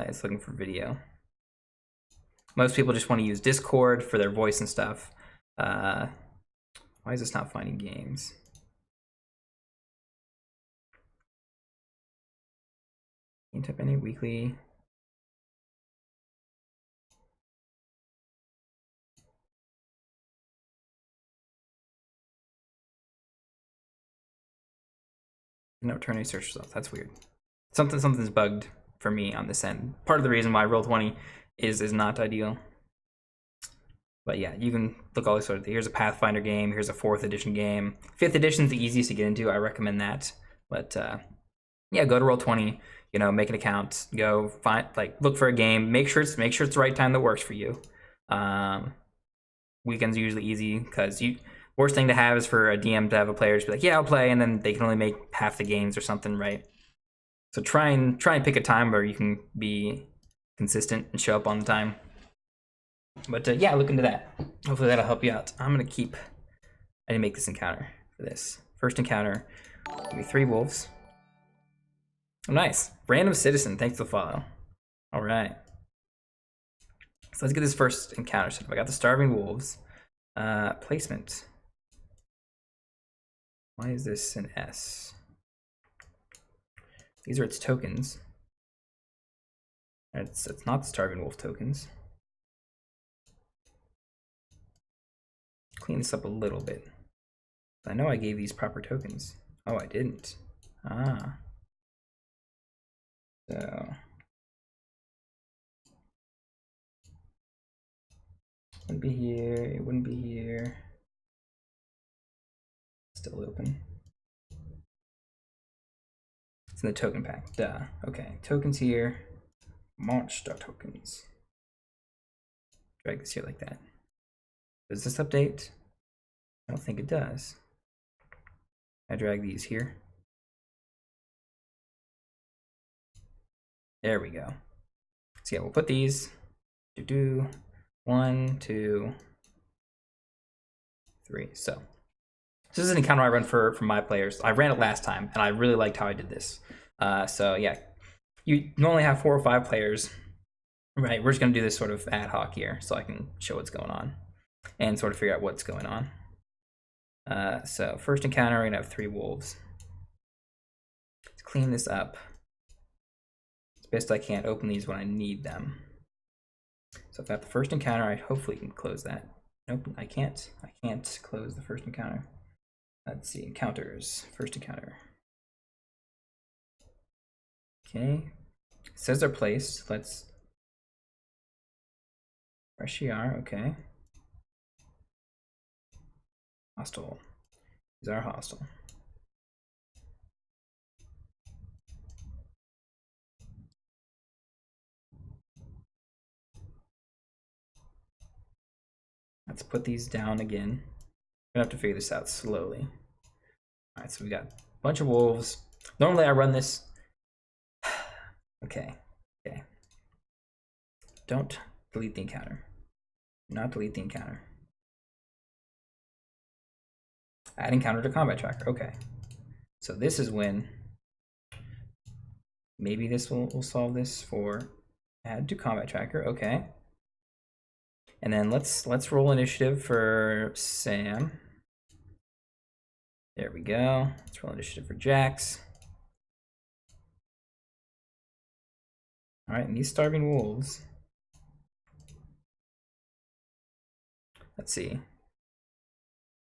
is looking for video. Most people just want to use Discord for their voice and stuff. Why is this not finding games? Game type any weekly. No returning search results. That's weird. Something's bugged for me on this end. Part of the reason why Roll20 is not ideal. But yeah, you can look all these sort of. Here's a Pathfinder game. Here's a 4th edition game. 5th edition is the easiest to get into. I recommend that. But yeah, go to Roll20. You know, make an account. Go find look for a game. Make sure it's the right time that works for you. Weekends are usually easy because worst thing to have is for a DM to have a player just be like, yeah, I'll play, and then they can only make half the games or something, right? So try and pick a time where you can be consistent and show up on the time. But yeah, look into that. Hopefully that'll help you out. I didn't make this encounter for this. First encounter, give me 3 wolves. Oh, nice. Random citizen, thanks for the follow. All right. So let's get this first encounter set up. I got the starving wolves. Placement. Why is this an S? These are its tokens. It's not the starving wolf tokens. Clean this up a little bit. I know I gave these proper tokens. Oh, I didn't. Ah. So. Wouldn't be here, it wouldn't be here. Still open. It's in the token pack, duh. Okay, tokens here. Monster tokens. Drag this here like that. Does this update? I don't think it does. I drag these here. There we go. So yeah, we'll put these. 1, 2, 3. So this is an encounter I run for my players. I ran it last time, and I really liked how I did this. So yeah, you normally have 4 or 5 players, right? We're just gonna do this sort of ad hoc here, so I can show what's going on and sort of figure out what's going on. So first encounter, we're gonna have 3 wolves. Let's clean this up. As best I can, open these when I need them. So if I have the first encounter, I hopefully can close that. Nope, I can't. I can't close the first encounter. Let's see, encounters, first encounter. Okay, it says they're placed. Let's Reshiar, okay. Hostile. These are hostile. Let's put these down again. I'm gonna have to figure this out slowly. All right, so we got a bunch of wolves. Normally I run this. Okay. Don't delete the encounter. Do not delete the encounter. Add encounter to combat tracker. Okay. So this is when maybe this will solve this for add to combat tracker. Okay. And then let's roll initiative for Sam. There we go. Let's roll initiative for Jax. All right, and these starving wolves. Let's see.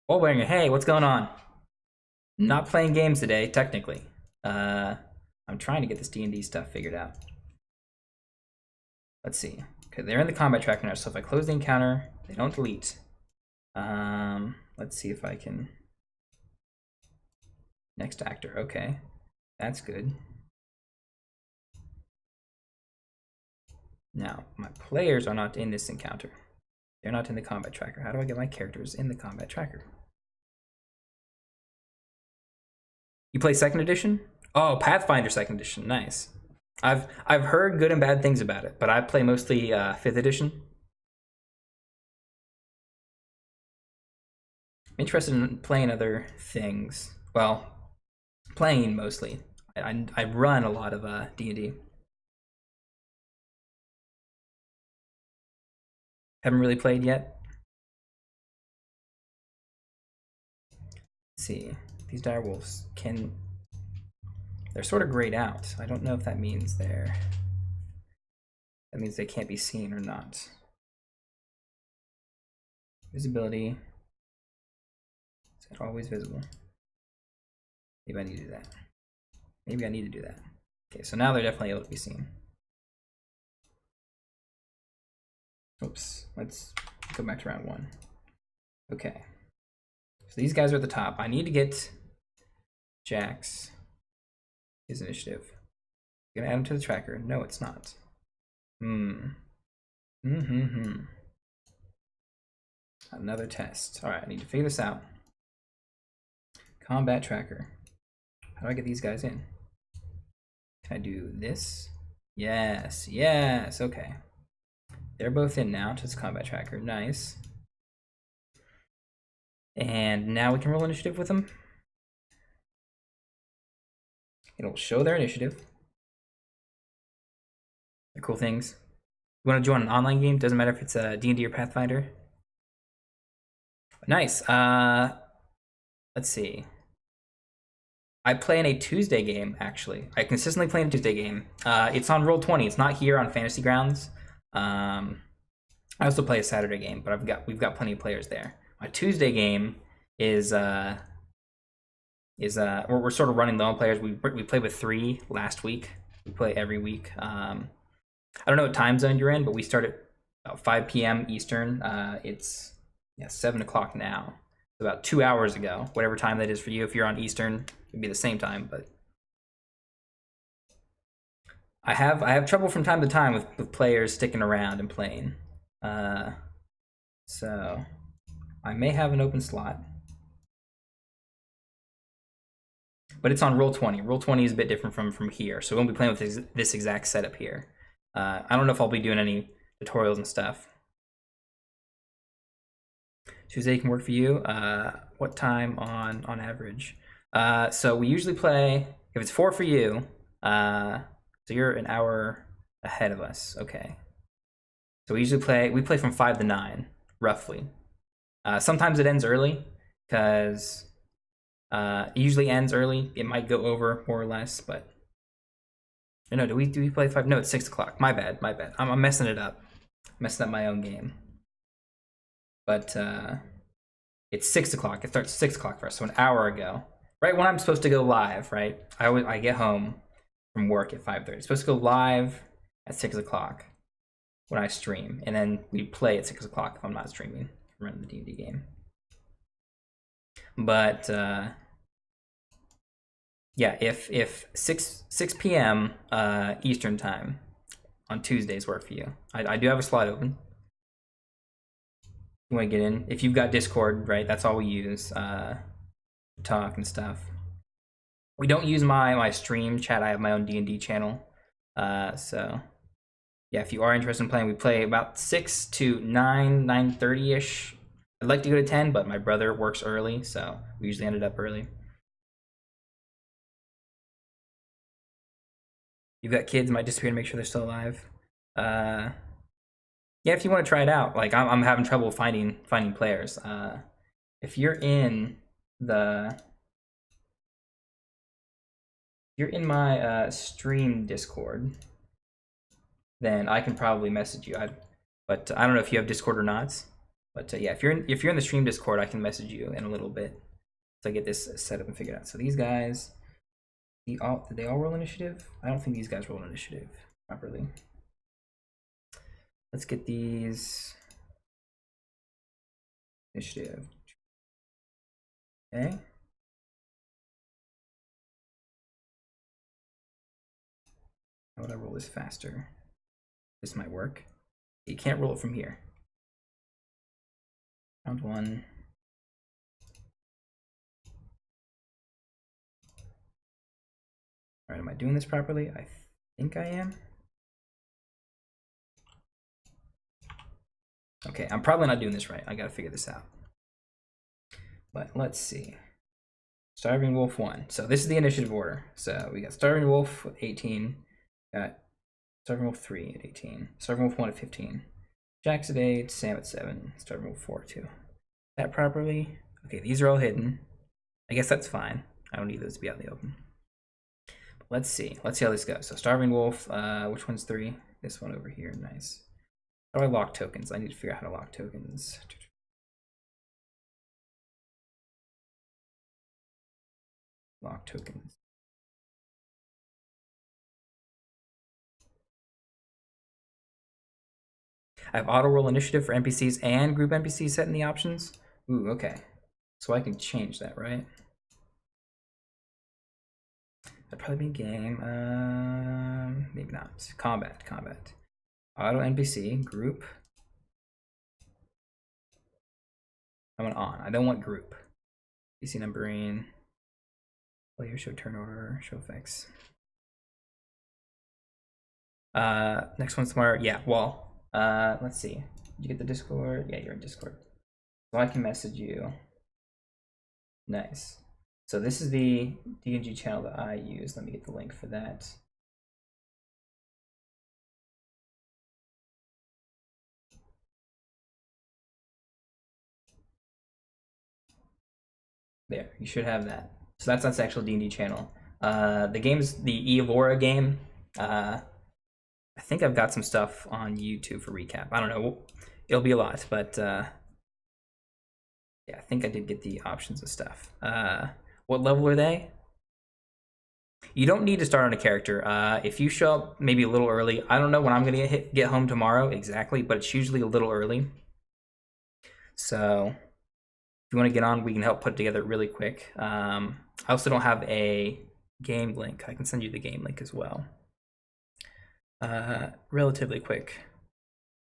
Oh, hey, what's going on? Not playing games today, technically. I'm trying to get this D&D stuff figured out. Let's see. Okay, they're in the combat tracker now, so if I close the encounter, they don't delete. Let's see if I can. Next actor, okay. That's good. Now, my players are not in this encounter. They're not in the combat tracker. How do I get my characters in the combat tracker? You play 2nd edition? Oh, Pathfinder 2nd edition, nice. I've heard good and bad things about it, but I play mostly 5th edition. I'm interested in playing other things. Well, playing mostly. I run a lot of D&D. Haven't really played yet. Let's see, these dire wolves they're sort of grayed out. I don't know if that means that means they can't be seen or not. Visibility, is it always visible? Maybe I need to do that. Maybe I need to do that. Okay, so now they're definitely able to be seen. Oops, let's go back to round 1. Okay, so these guys are at the top. I need to get Jax, his initiative. Gonna add him to the tracker. No, it's not. Another test. All right, I need to figure this out. Combat tracker. How do I get these guys in? Can I do this? Yes, yes, okay. They're both in now to this combat tracker. Nice. And now we can roll initiative with them. It'll show their initiative. The cool things. You want to join an online game? Doesn't matter if it's a D&D or Pathfinder. Nice. Let's see. I play in a Tuesday game, actually. I consistently play in a Tuesday game. It's on Roll20. It's not here on Fantasy Grounds. I also play a Saturday game, but we've got plenty of players there. My Tuesday game is we're sort of running low on players. We played with 3 last week. We play every week. I don't know what time zone you're in, but we start at about 5 p.m. Eastern. It's 7 o'clock now. About 2 hours ago, whatever time that is for you. If you're on Eastern, it'd be the same time. But I have trouble from time to time with players sticking around and playing. So I may have an open slot, but it's on Roll20. Roll20 is a bit different from here, so we won't be playing with this exact setup here. I don't know if I'll be doing any tutorials and stuff. Tuesday can work for you. What time on average? So we usually play, if it's 4 for you, so you're an hour ahead of us. Okay. So we play from 5 to 9, roughly. Sometimes it ends early, because it usually ends early. It might go over more or less, but no, do we play 5? No, it's 6 o'clock. My bad. I'm messing it up. Messing up my own game. But it's 6 o'clock. It starts 6 o'clock for us, so an hour ago. Right when I'm supposed to go live, right? I get home from work at 5:30. It's supposed to go live at 6 o'clock when I stream, and then we play at 6 o'clock if I'm not streaming. I'm running the D&D game. But yeah, if 6 p.m. Eastern time on Tuesdays work for you, I do have a slot open. You want to get in? If you've got Discord, right? That's all we use. Talk and stuff. We don't use my stream chat. I have my own D&D channel. So yeah, if you are interested in playing, we play about 6 to 9:30ish. I'd like to go to 10, but my brother works early, so we usually ended up early. You've got kids, might disappear to make sure they're still alive. Yeah, if you want to try it out, like I'm having trouble finding players. If you're in my stream Discord, then I can probably message you. But I don't know if you have Discord or not. But yeah, if you're in the stream Discord, I can message you in a little bit so I get this set up and figured out. So these guys, did they all roll initiative? I don't think these guys roll initiative properly. Let's get these initiative. Okay. How would I roll this faster? This might work. You can't roll it from here. Round 1. All right, am I doing this properly? I think I am. Okay, I'm probably not doing this right. I gotta figure this out. But let's see. Starving Wolf 1. So this is the initiative order. So we got Starving Wolf with 18. Got Starving Wolf 3 at 18. Starving Wolf 1 at 15. Jax at 8. Sam at 7. Starving Wolf 4 at 2. That properly? Okay, these are all hidden. I guess that's fine. I don't need those to be out in the open. But let's see. Let's see how this goes. So Starving Wolf, which one's 3? This one over here. Nice. How do I lock tokens? I need to figure out how to lock tokens. Lock tokens. I have auto roll initiative for NPCs and group NPCs set in the options. Ooh, okay. So I can change that, right? That'd probably be game. Maybe not. Combat. Auto NPC, group. I want on. I don't want group. NPC numbering. Player show turn order, show effects. Next one's tomorrow. Yeah, wall. Let's see. Did you get the Discord? Yeah, you're in Discord. So I can message you. Nice. So this is the DNG channel that I use. Let me get the link for that. There, you should have that. So that's the actual D&D channel. The game's the Eivora game. I think I've got some stuff on YouTube for recap. I don't know. It'll be a lot, but yeah, I think I did get the options and stuff. What level are they? You don't need to start on a character. If you show up maybe a little early, I don't know when I'm gonna get home tomorrow exactly, but it's usually a little early. So if you want to get on, we can help put it together really quick. I also don't have a game link. I can send you the game link as well. Relatively quick.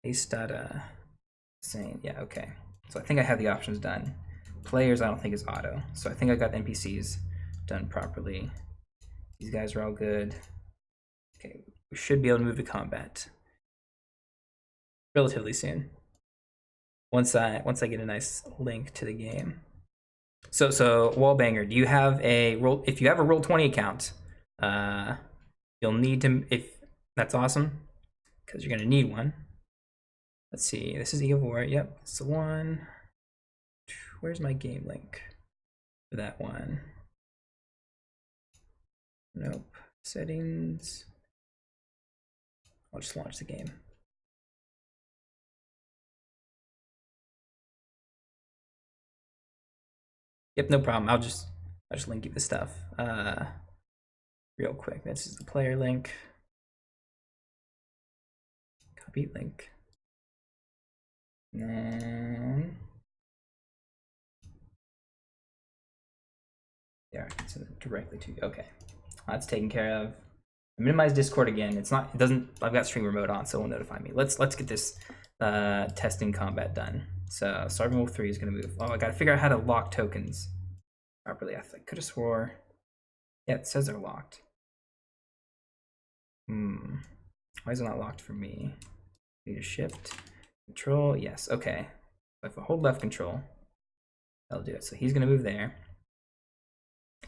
Paste data. Saying, yeah, okay. So I think I have the options done. Players, I don't think is auto. So I think I got the NPCs done properly. These guys are all good. Okay, we should be able to move to combat relatively soon. Once I get a nice link to the game. So Wallbanger, do you have a roll? If you have a Roll20 account, you'll need to. If that's awesome, because you're gonna need one. Let's see. This is Eivora. Yep, it's the one. Where's my game link for that one? Nope. Settings. I'll just launch the game. Yep, no problem. I'll just link you the stuff real quick. This is the player link. Copy link. And then there, I can send it directly to you. Okay, that's taken care of. Minimize Discord again. It's not. It doesn't. I've got stream remote on, so it won't notify me. Let's get this testing combat done. So Starving Wolf 3 is gonna move. Oh, I gotta figure out how to lock tokens properly. I could have swore. Yeah, it says they're locked. Why is it not locked for me? Need a shift, control. Yes. Okay. If I hold left control, that'll do it. So he's gonna move there.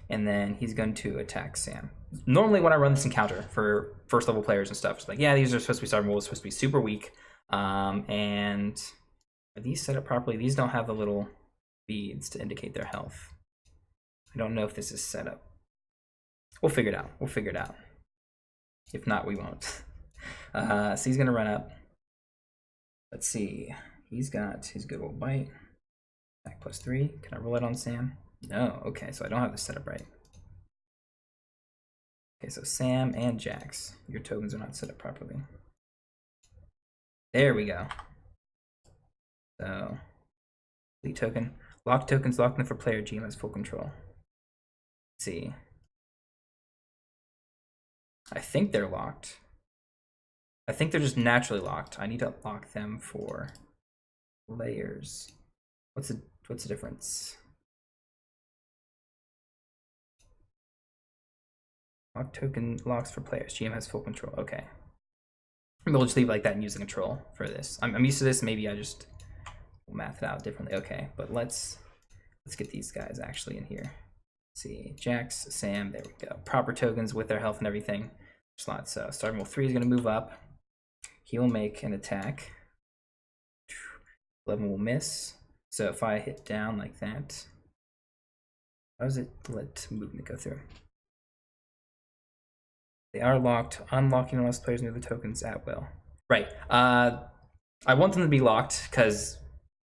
And then he's going to attack Sam. Normally when I run this encounter for first level players and stuff, it's like, yeah, these are supposed to be Starving Wolves, supposed to be super weak. And are these set up properly? These don't have the little beads to indicate their health. I don't know if this is set up. We'll figure it out. We'll figure it out. If not, we won't. So he's going to run up. Let's see. He's got his good old bite. Attack +3. Can I roll it on Sam? No, okay, so I don't have this set up right. Okay, so Sam and Jax, your tokens are not set up properly. There we go. So, delete token. Lock tokens, lock them for player. GM has full control. Let's see. I think they're locked. I think they're just naturally locked. I need to lock them for layers. What's the difference? Lock token locks for players. GM has full control. Okay. We'll just leave it like that and use the control for this. I'm used to this. Maybe I just will math it out differently. Okay, but let's get these guys actually in here. Let's see, Jax, Sam. There we go. Proper tokens with their health and everything. Slot. So Starving Wolf 3 is going to move up. He will make an attack. 11 will miss. So if I hit down like that, How does it let movement go through? They are locked. Unlocking unless players move the tokens at will. Right. I want them to be locked because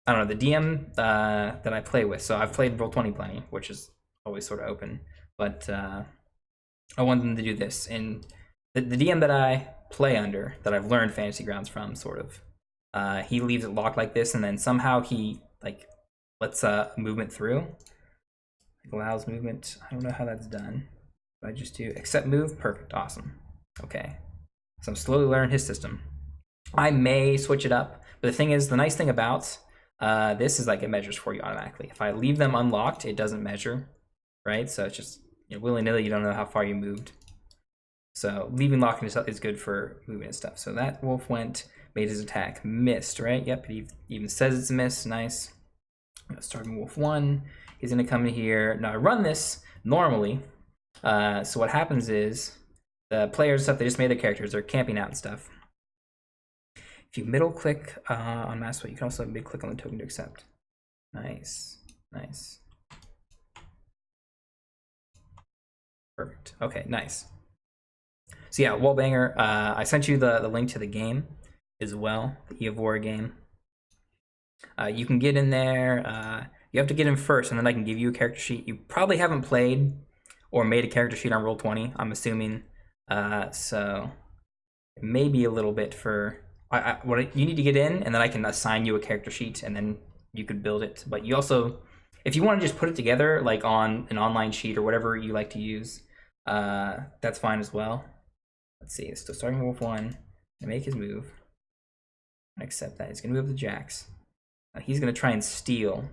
I don't know the DM that I play with. So I've played Roll20 plenty, which is always sort of open. But I want them to do this. And the DM that I play under, that I've learned Fantasy Grounds from, sort of, he leaves it locked like this, and then somehow he like lets movement through. Like allows movement. I don't know how that's done. I just do accept move. Perfect. Awesome. Okay. So I'm slowly learning his system. I may switch it up, but the thing is, the nice thing about this is like it measures for you automatically. If I leave them unlocked, it doesn't measure, right? So it's just willy-nilly. You don't know how far you moved. So leaving locked is good for moving and stuff. So that wolf went, made his attack, missed, right? Yep. It even says it's a miss. Nice. Starving wolf 1. He's gonna come in here. Now I run this normally. So what happens is the players stuff, they just made their characters, they're camping out and stuff. If you middle click on Master, you can also mid click on the token to accept. Nice, nice. Perfect. Okay, nice. So yeah, Wallbanger, I sent you the link to the game as well, the Eovora game. You can get in there. You have to get in first, and then I can give you a character sheet. You probably haven't played or made a character sheet on Roll20, I'm assuming. So it may be a little bit for you need to get in, and then I can assign you a character sheet, and then you could build it. But you also, if you want to just put it together like on an online sheet or whatever you like to use, that's fine as well. Let's see. So starting wolf 1, and make his move. Accept that. He's gonna move the jacks. He's gonna try and steal.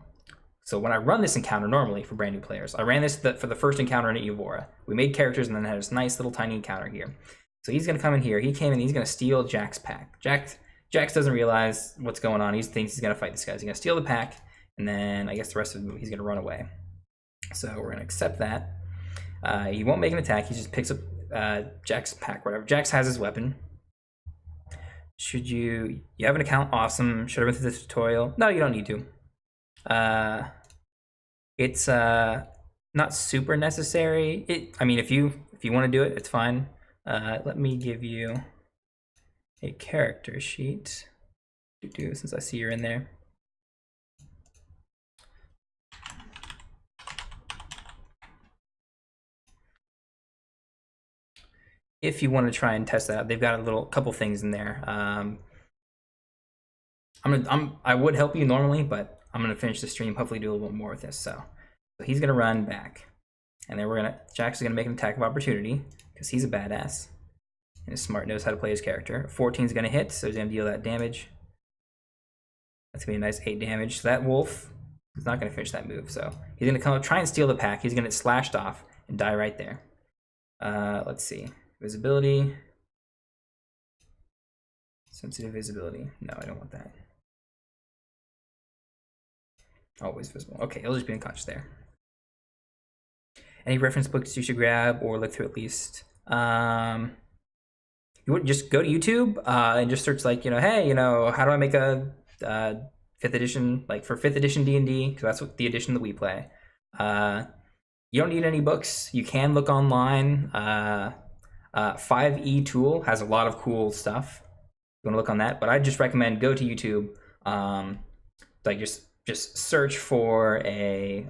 So when I run this encounter normally for brand new players, I ran this for the first encounter in Eovora. We made characters and then had this nice little tiny encounter here. So he's gonna come in here. He came in. He's gonna steal Jack's pack. Jax doesn't realize what's going on. He thinks he's gonna fight this guy. He's gonna steal the pack, and then I guess the rest of the move he's gonna run away. So we're gonna accept that. He won't make an attack. He just picks up Jack's pack, whatever. Jax has his weapon. Should you have an account? Awesome. Should I run through this tutorial? No, you don't need to. It's not super necessary. I mean, if you want to do it, it's fine. Let me give you a character sheet. Since I see you're in there. If you want to try and test that out, they've got a couple things in there. I would help you normally, but I'm gonna finish the stream. Hopefully, do a little bit more with this. So he's gonna run back, and then Jax is gonna make an attack of opportunity because he's a badass and is smart, knows how to play his character. 14 is gonna hit, so he's gonna deal that damage. That's gonna be a nice 8 damage. So that wolf is not gonna finish that move. So he's gonna come up, try and steal the pack. He's gonna get slashed off and die right there. Let's see. Visibility. Sensitive visibility. No, I don't want that. Always visible. Okay, he'll just be unconscious there. Any reference books you should grab or look through at least? You would just go to YouTube and just search like, hey, how do I make a 5th edition, like for 5th edition D&D, because that's what the edition that we play. You don't need any books. You can look online. 5e Tool has a lot of cool stuff. You want to look on that, but I just recommend go to YouTube. Like just search for a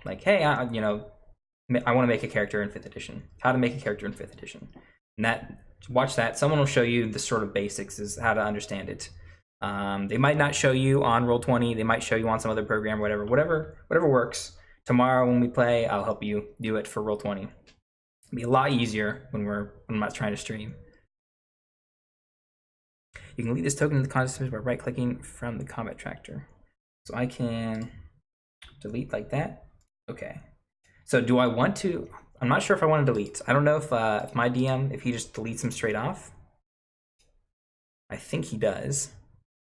like, hey, I want to make a character in 5th edition. How to make a character in 5th edition, and watch that. Someone will show you the sort of basics, is how to understand it. They might not show you on Roll20. They might show you on some other program, whatever works. Tomorrow when we play, I'll help you do it for Roll20. It'll be a lot easier when I'm not trying to stream. You can lead this token to the contest by right-clicking from the combat tractor. So I can delete like that. Okay. So do I want to? I'm not sure if I want to delete. I don't know if my DM, if he just deletes them straight off. I think he does.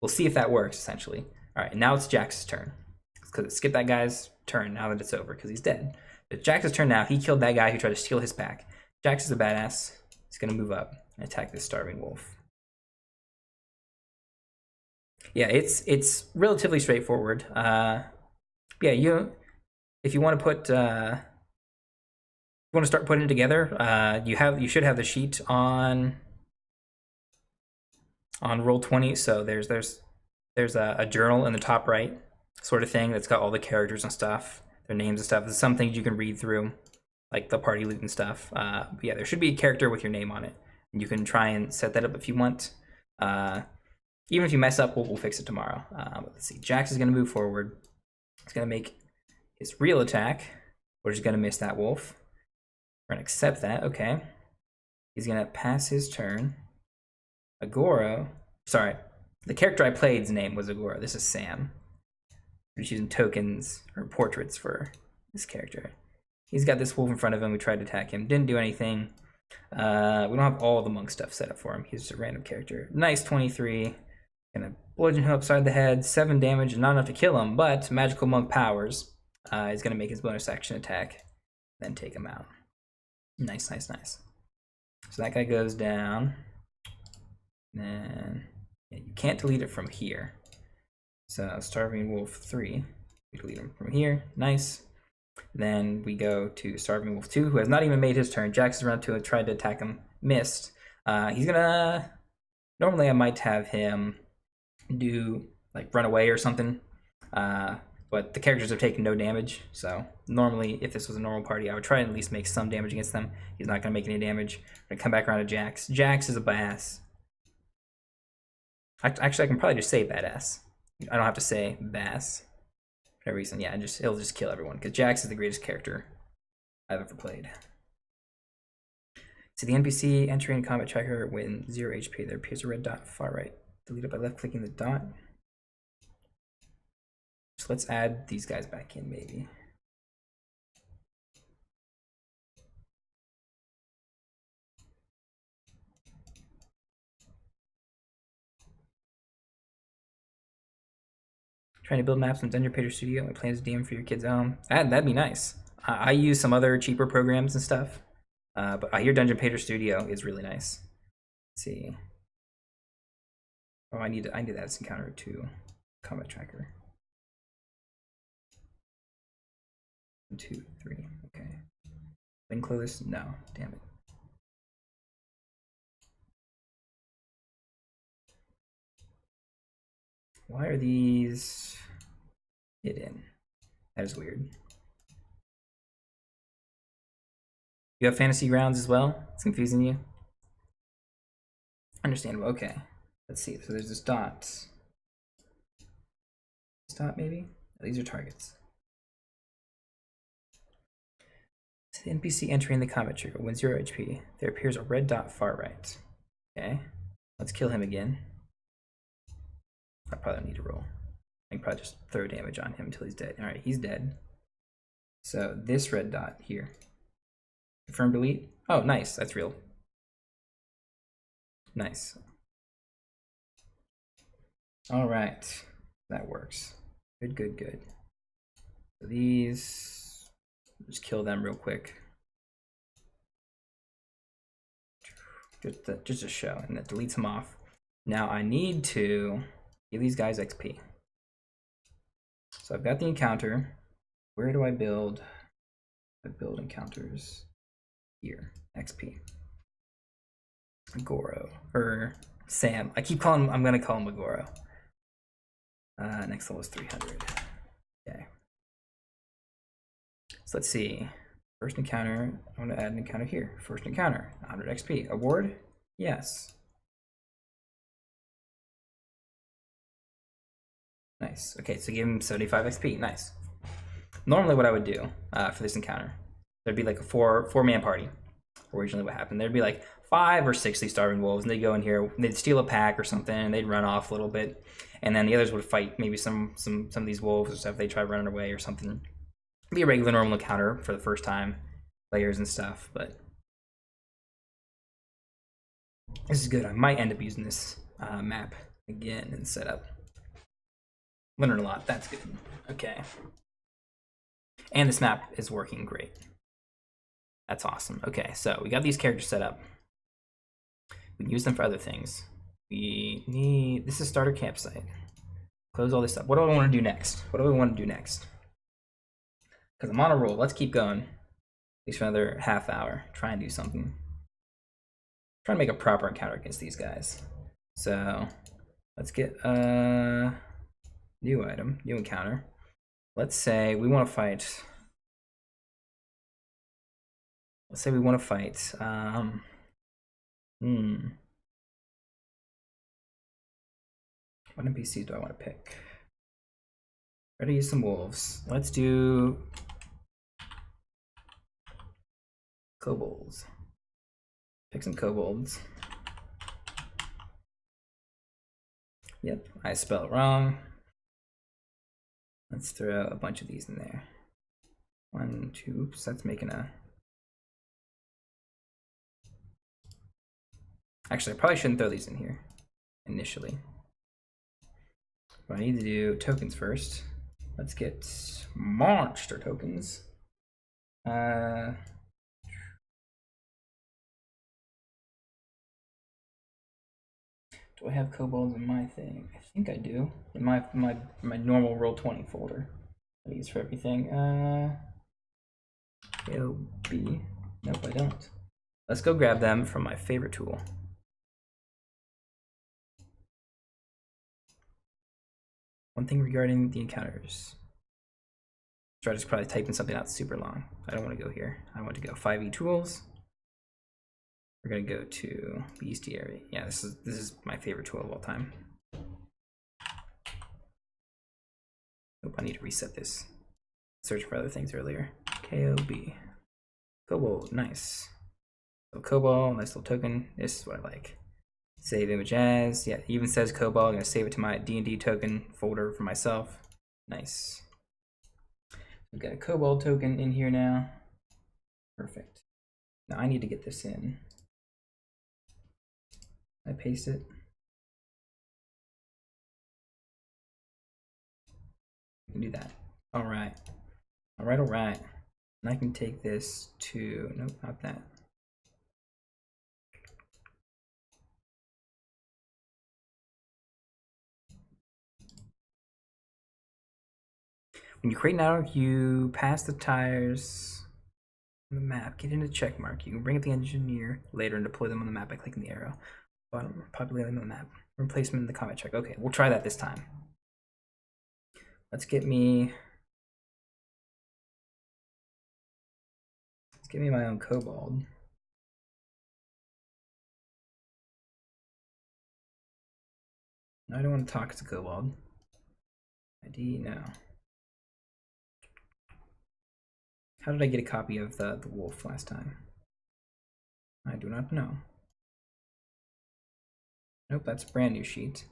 We'll see if that works, essentially. All right, now it's Jax's turn. Because it skipped that guy's turn now that it's over, because he's dead. It's Jax's turn now. He killed that guy who tried to steal his pack. Jax is a badass. He's going to move up and attack this starving wolf. Yeah, it's relatively straightforward. Yeah, if you want to put, you want to start putting it together, you should have the sheet on Roll20. So there's a journal in the top right sort of thing that's got all the characters and stuff, their names and stuff. There's some things you can read through, like the party loot and stuff. But yeah, there should be a character with your name on it. And you can try and set that up if you want. Even if you mess up, we'll fix it tomorrow. But let's see. Jax is going to move forward. He's going to make his real attack. We're just going to miss that wolf. We're going to accept that. Okay. He's going to pass his turn. Agoro. Sorry. The character I played's name was Agoro. This is Sam. We're just using tokens or portraits for this character. He's got this wolf in front of him. We tried to attack him. Didn't do anything. We don't have all the monk stuff set up for him. He's just a random character. Nice 23. Gonna bludgeon him upside the head. 7 damage, not enough to kill him, but magical monk powers. He's gonna make his bonus action attack, then take him out. Nice, nice, nice. So that guy goes down. Then yeah, you can't delete it from here. So Starving Wolf 3. We delete him from here. Nice. Then we go to Starving Wolf 2, who has not even made his turn. Jax is around 2 and tried to attack him. Missed. He's gonna... Normally I might have him do, like, run away or something. But the characters have taken no damage. So normally, if this was a normal party, I would try and at least make some damage against them. He's not gonna make any damage. I'm gonna come back around to Jax. Jax is a badass. Actually, I can probably just say badass. I don't have to say bass. For no reason, yeah, he'll just kill everyone, because Jax is the greatest character I've ever played. So the NPC entering combat tracker when 0 HP. There appears a red dot far right. Delete it by left-clicking the dot. So let's add these guys back in, maybe. Trying to build maps in Dungeon Painter Studio. My plans to DM for your kids' home. That'd be nice. I use some other cheaper programs and stuff, but I hear Dungeon Painter Studio is really nice. Let's see. Oh, I need to add this encounter to combat tracker. 1, 2, 3. Okay. Wing clothes? No. Damn it. Why are these hidden? That is weird. You have Fantasy Grounds as well? It's confusing you? Understandable. Okay. Let's see. So there's this dot. This dot, maybe? These are targets. So the NPC entering the combat trigger when 0 HP. There appears a red dot far right. Okay. Let's kill him again. I probably don't need to roll. I can probably just throw damage on him until he's dead. Alright, he's dead. So this red dot here. Confirm delete. Oh, nice. That's real. Nice. Alright. That works. Good, good, good. So these... just kill them real quick. Just a show. And that deletes them off. Now I need to... give these guys XP. So I've got the encounter. Where do I build? I build encounters here. XP. Agoro. Or Sam. I keep calling him, I'm gonna call him Agoro. Next level is 300. Okay. So let's see. First encounter. I'm gonna add an encounter here. First encounter. 100 XP. Award? Yes. Nice. Okay, so give him 75 XP. Nice. Normally what I would do for this encounter, there'd be like a four-man party. Originally what happened, there'd be like 5 or 6 of these starving wolves, and they'd go in here, they'd steal a pack or something, and they'd run off a little bit, and then the others would fight maybe some of these wolves or stuff. They try running away or something. It'd be a regular normal encounter for the first time players and stuff, but this is good. I might end up using this map again and setup. Learned a lot. That's good. Okay. And this map is working great. That's awesome. Okay, so we got these characters set up. We can use them for other things. We need... this is starter campsite. Close all this up. What do I want to do next? What do we want to do next? Because I'm on a roll. Let's keep going. At least for another half hour. Try and do something. Try to make a proper encounter against these guys. So let's get a new item, new encounter. Let's say we want to fight. Let's say we want to fight. What NPC do I want to pick? Try to use some wolves. Let's do kobolds. Pick some kobolds. Yep, I spelled it wrong. Let's throw a bunch of these in there. 1, 2, oops, that's making a... Actually, I probably shouldn't throw these in here initially. But I need to do tokens first. Let's get monster tokens. Do I have kobolds in my thing? I think I do. In my normal Roll20 folder. I use for everything. KOB. Nope, I don't. Let's go grab them from my favorite tool. One thing regarding the encounters. Strategist probably typing something out super long. I don't want to go here. I want to go 5e tools. We're gonna go to bestiary. Yeah, this is my favorite tool of all time. Nope, I need to reset this. Search for other things earlier. KOB. Kobold, nice. So Kobold, nice little token. This is what I like. Save image as. Yeah, it even says Kobold. I'm gonna save it to my D&D token folder for myself. Nice. We've got a Kobold token in here now. Perfect. Now I need to get this in. I paste it. I can do that. All right. All right, all right. And I can take this to, nope, not that. When you create an arrow, you pass the tires on the map, get into check mark. You can bring up the engineer later and deploy them on the map by clicking the arrow. Bottom, populate them on the map. Replacement in the combat check. Okay, we'll try that this time. Let's get me my own kobold. I don't want to talk to kobold. ID, no. How did I get a copy of the wolf last time? I do not know. Nope, that's a brand new sheet.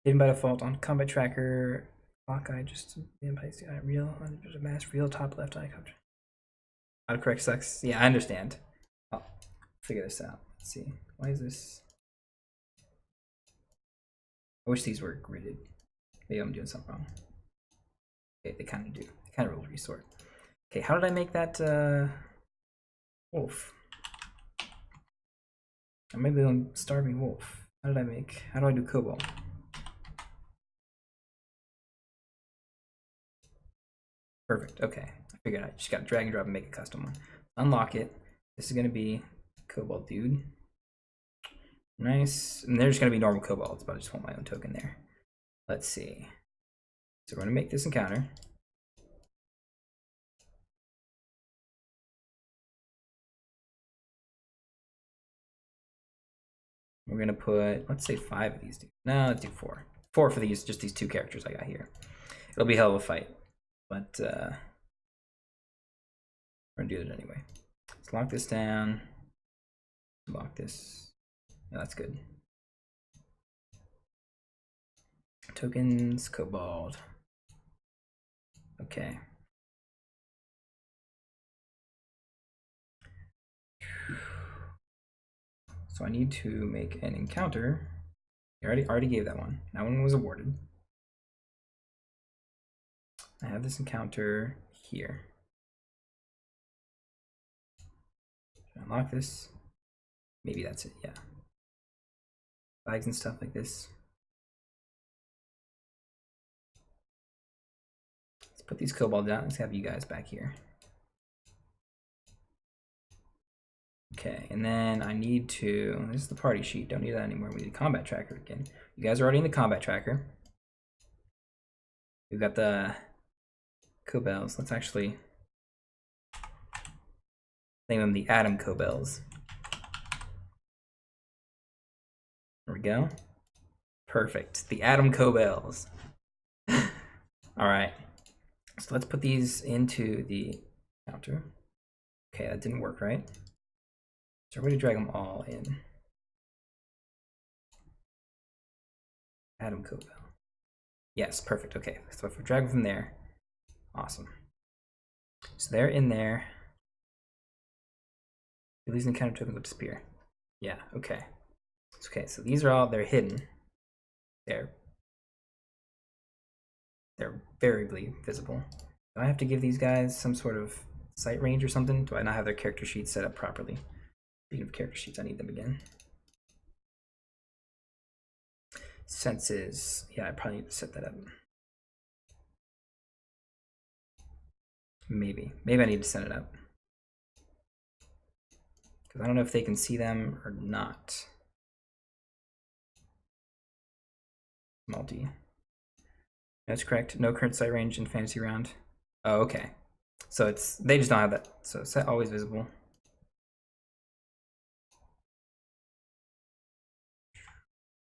Hidden by default on combat tracker. Hawkeye just in place. Real, there's a mass real top left icon. Autocorrect sucks. Yeah, I understand. I'll figure this out. Let's see. Why is this? I wish these were gridded. Maybe I'm doing something wrong. Okay, they kind of do. They kind of roll resort. Okay, how did I make that wolf? Or maybe I'm starving wolf. How do I do kobold? Perfect, okay. I figured I just got to drag and drop and make a custom one. Unlock it. This is gonna be kobold dude. Nice. And there's gonna be normal kobolds, but I just want my own token there. Let's see. So we're gonna make this encounter. We're gonna put, let's say 5 of these. No, let's do 4. 4 for these, just these 2 characters I got here. It'll be a hell of a fight, but we're gonna do it anyway. Let's lock this down. Lock this. Yeah, that's good. Tokens, kobold. Okay. So I need to make an encounter. I already gave that one. That one was awarded. I have this encounter here. Unlock this. Maybe that's it, yeah. Flags and stuff like this. put these kobolds out. Let's have you guys back here. Okay, and then I need to, this is the party sheet, don't need that anymore. We need a combat tracker again. You guys are already in the combat tracker. We've got the Cobels. Let's actually name them the Atom Cobels. There we go. Perfect, the Atom Cobels. All right, so let's put these into the counter. Okay, that didn't work, right? So we're going to drag them all in. Atom Cobel. Yes, perfect. Okay, so if we drag them from there, awesome. So they're in there. You're losing the counter tokens will disappear. Yeah, okay. Okay, so these are all, they're hidden. They're variably visible. Do I have to give these guys some sort of sight range or something? Do I not have their character sheets set up properly? Speaking of character sheets, I need them again. Senses, yeah, I probably need to set that up. Maybe I need to set it up. Because I don't know if they can see them or not. Multi. That's correct. No current sight range in fantasy round. Oh, okay. So it's, they just don't have that. So set always visible.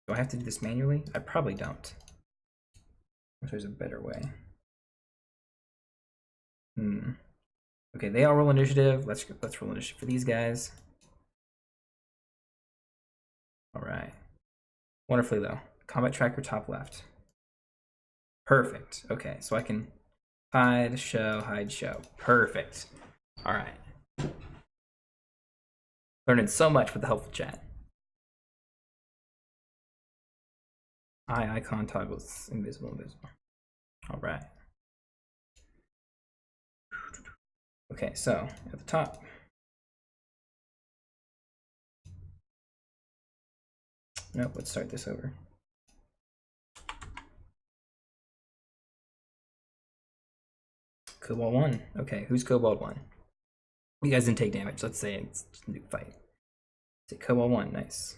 Do I have to do this manually? I probably don't. If there's a better way. Okay, they all roll initiative. Let's roll initiative for these guys. All right. Wonderfully though. Combat tracker top left. Perfect. Okay, so I can hide, show. Perfect. All right. Learning so much with the helpful chat. Eye icon toggles invisible. All right. Okay, so at the top. Nope, let's start this over. Kobold 1. Okay, who's Kobold 1? You guys didn't take damage. Let's say it's just a new fight. Say Kobold 1, nice.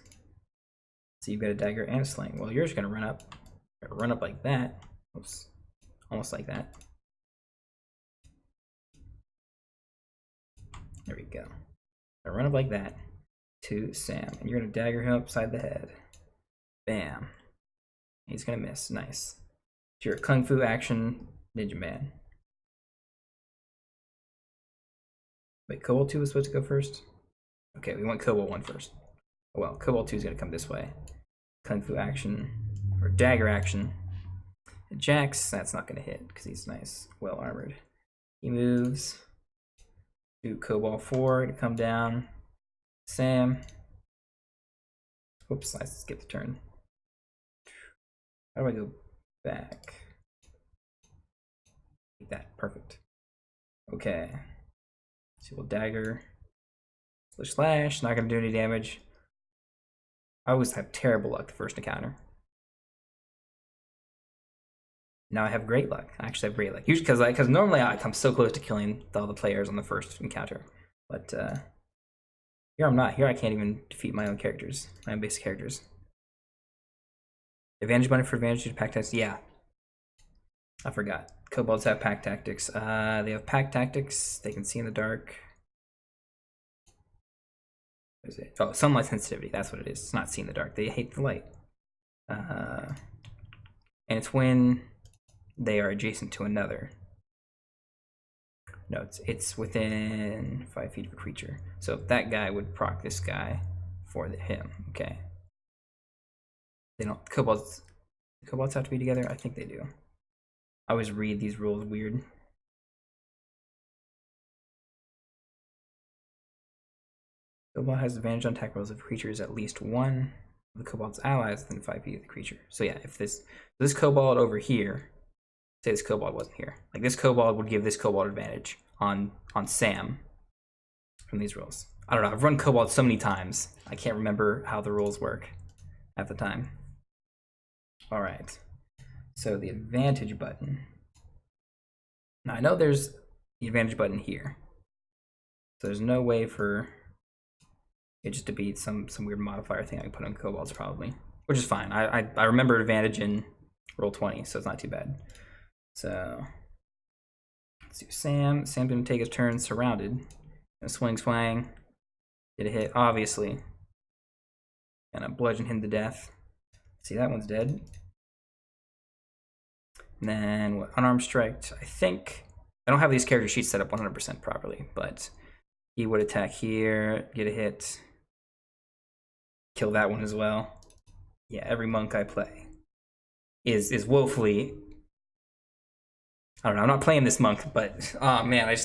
So you've got a dagger and a sling. Well, you're just gonna run up. Run up like that. Oops. Almost like that. There we go. I run up like that to Sam, and you're gonna dagger him upside the head. Bam. He's gonna miss. Nice. It's your Kung Fu action Ninja Man. Wait, Kobold 2 was supposed to go first? Okay, we want Kobold 1 first. Oh well, Kobold 2 is gonna come this way. Kung Fu action, or dagger action. And Jax, that's not gonna hit, because he's nice, well armored. He moves to Kobold 4 to come down. Sam. Oops, I skipped the turn. How do I go back? Like that, perfect. Okay. So we'll dagger. Slash, not gonna do any damage. I always have terrible luck the first encounter. Now I have great luck. I actually have great luck. Usually because normally I come so close to killing all the players on the first encounter. But here I'm not. Here I can't even defeat my own characters, my own basic characters. Advantage button for advantage to pack tactics. Yeah. I forgot. Kobolds have pack tactics. They have pack tactics. They can see in the dark. What is it? Oh, sunlight sensitivity. That's what it is. It's not see in the dark. They hate the light. And it's when they are adjacent to another. No, it's within 5 feet of a creature. So that guy would proc this guy for him. Okay. They don't. Kobolds have to be together. I think they do. I always read these rules weird. Kobold has advantage on attack rolls if a creature is at least one of the Kobold's allies within 5 feet of the creature. So yeah, if this Kobold over here, say this Kobold wasn't here, like this Kobold would give this Kobold advantage on Sam from these rules. I don't know. I've run Kobold so many times. I can't remember how the rules work at the time. All right. So the advantage button Now I know there's the advantage button here, so there's no way for it just to be some weird modifier thing I can put on kobolds probably, which is fine. I remember advantage in Roll20, so it's not too bad. So let's do Sam. Sam's gonna take his turn surrounded. Gonna swing, swang, get a hit, obviously. Gonna bludgeon him to death. See, that one's dead. And then what, unarmed strike, I think, I don't have these character sheets set up 100% properly, but he would attack here, get a hit, kill that one as well. Yeah, every monk I play is woefully, I don't know, I'm not playing this monk, but oh man, I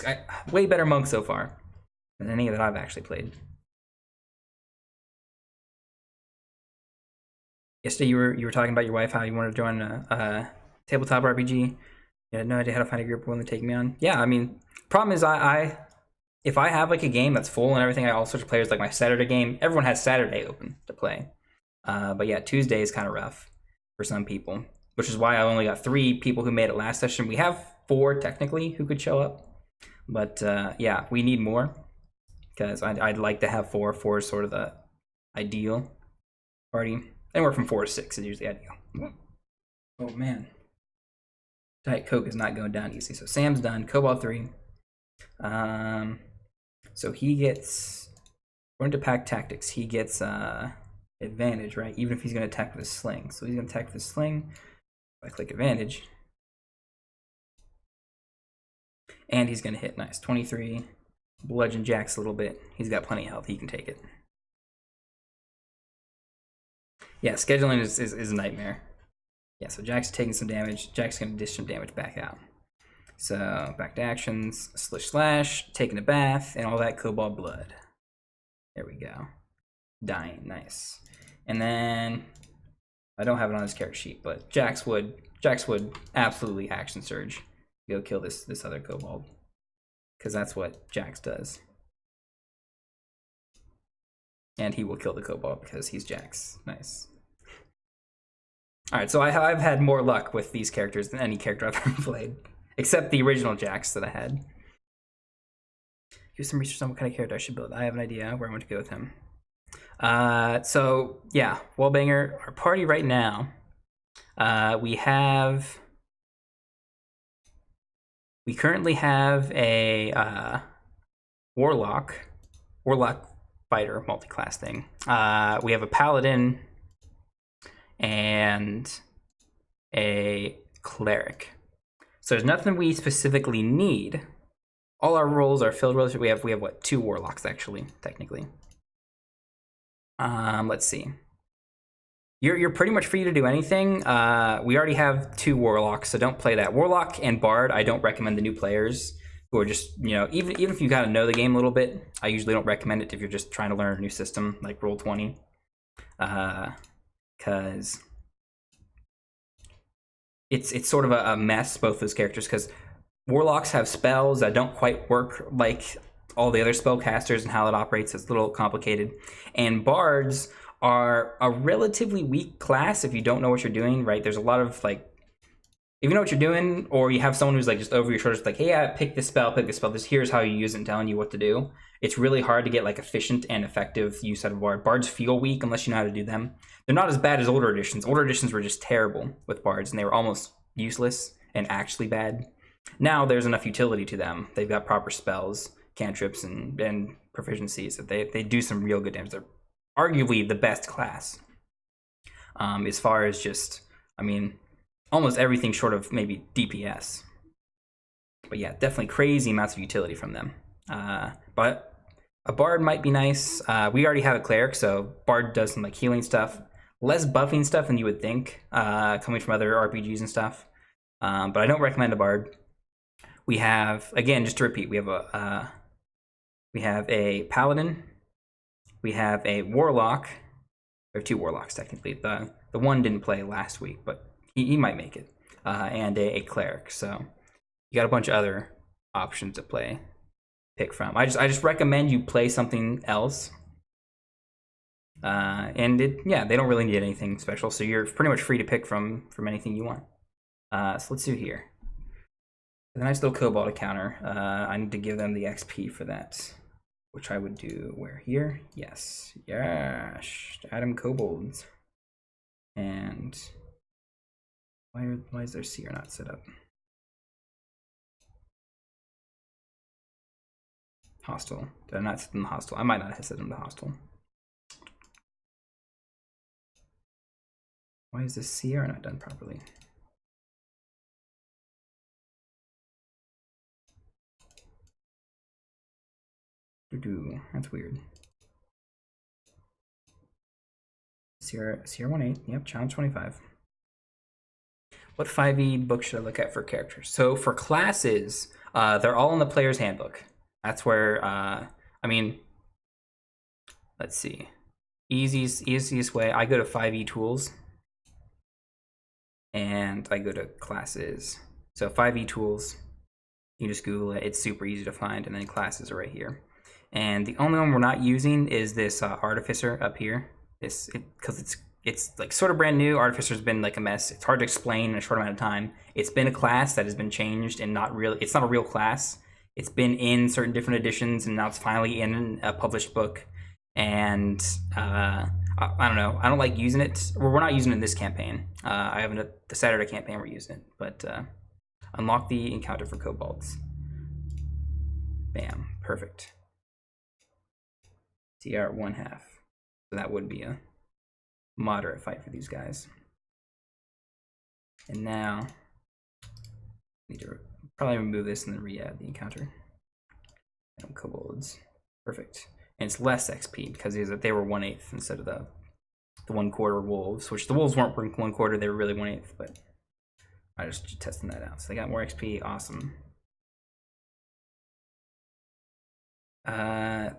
way better monk so far than any that I've actually played. Yesterday you were talking about your wife, how you wanted to join a tabletop RPG. You had no idea how to find a group willing to take me on. Yeah, I mean, problem is if I have like a game that's full and everything, I all sorts of players, like my Saturday game, everyone has Saturday open to play. But yeah, Tuesday is kind of rough for some people, which is why I only got 3 people who made it last session. We have 4 technically who could show up, but yeah, we need more because I'd like to have 4. 4 is sort of the ideal party. Anywhere from 4 to 6 is usually ideal. Oh man, Diet Coke is not going down easy. So Sam's done. Kobold 3. So he gets, according to pack tactics, he gets advantage, right? Even if he's going to attack with his sling. So he's going to attack with his sling. If I click advantage, and he's going to hit. Nice. 23. Bludgeon Jax a little bit. He's got plenty of health. He can take it. Yeah, scheduling is a nightmare. Yeah, so Jack's taking some damage. Jack's going to dish some damage back out. So back to actions, slash, taking a bath, and all that kobold blood. There we go. Dying, nice. And then I don't have it on his character sheet, but Jax would absolutely action surge. Go kill this other kobold, because that's what Jax does. And he will kill the kobold because he's Jax. Nice. All right, so I've had more luck with these characters than any character I've ever played, except the original Jax that I had. Do some research on what kind of character I should build. I have an idea where I want to go with him. So yeah, Wallbanger, our party right now, we currently have a warlock fighter multi-class thing. We have a paladin and a cleric. So there's nothing we specifically need. All our roles are filled with. We have what, 2 warlocks actually, technically. Let's see. You're pretty much free to do anything. We already have 2 warlocks, so don't play that. Warlock and bard, I don't recommend the new players who are just, you know, even if you kind of know the game a little bit, I usually don't recommend it if you're just trying to learn a new system like Roll20. Because it's sort of a mess, both those characters, because warlocks have spells that don't quite work like all the other spellcasters and how it operates. It's a little complicated. And bards are a relatively weak class if you don't know what you're doing, right? There's a lot of, like, if you know what you're doing, or you have someone who's like just over your shoulders, like, hey, I pick this spell, here's how you use it and telling you what to do. It's really hard to get like efficient and effective use out of bard. Bards feel weak unless you know how to do them. They're not as bad as older editions. Older editions were just terrible with bards, and they were almost useless and actually bad. Now there's enough utility to them. They've got proper spells, cantrips, and proficiencies that they do some real good damage. They're arguably the best class. As far as just, I mean, almost everything short of maybe DPS. But yeah, definitely crazy amounts of utility from them. But a bard might be nice. We already have a cleric, so bard does some like healing stuff, less buffing stuff than you would think, coming from other RPGs and stuff. But I don't recommend a bard. We have, again, just to repeat, we have a paladin, we have a warlock. We have 2 warlocks technically. The one didn't play last week, but he might make it, and a cleric. So you got a bunch of other options to pick from. I just recommend you play something else. And they don't really need anything special, so you're pretty much free to pick from anything you want. So let's do here. With a nice little Cobalt counter. I need to give them the XP for that, which I would do where here? Yes. Yes. Adam Kobolds. And why is their seer not set up? Hostile. Did I not set them to hostile? I might not have set them to hostile. Why is this CR not done properly? That's weird. CR 18. Yep, challenge 25. What 5e book should I look at for characters? So for classes, they're all in the player's handbook. That's where, I mean, let's see. Easiest way, I go to 5e tools and I go to classes. So 5e tools, you just Google it, it's super easy to find, and then classes are right here. And the only one we're not using is this Artificer up here. Because it's like sort of brand new. Artificer's been like a mess. It's hard to explain in a short amount of time. It's been a class that has been changed and it's not a real class. It's been in certain different editions, and now it's finally in a published book. And I don't know. I don't like using it. Well, we're not using it in this campaign. I haven't the Saturday campaign we're using it. But unlock the encounter for kobolds. Bam. Perfect. CR 1/2. So that would be a moderate fight for these guys. And now, need to probably remove this and then re-add the encounter. And kobolds. Perfect. And it's less XP because they were 1/8 instead of the 1/4 wolves, which the wolves weren't 1/4, they were really 1/8, but I just testing that out. So they got more XP, awesome.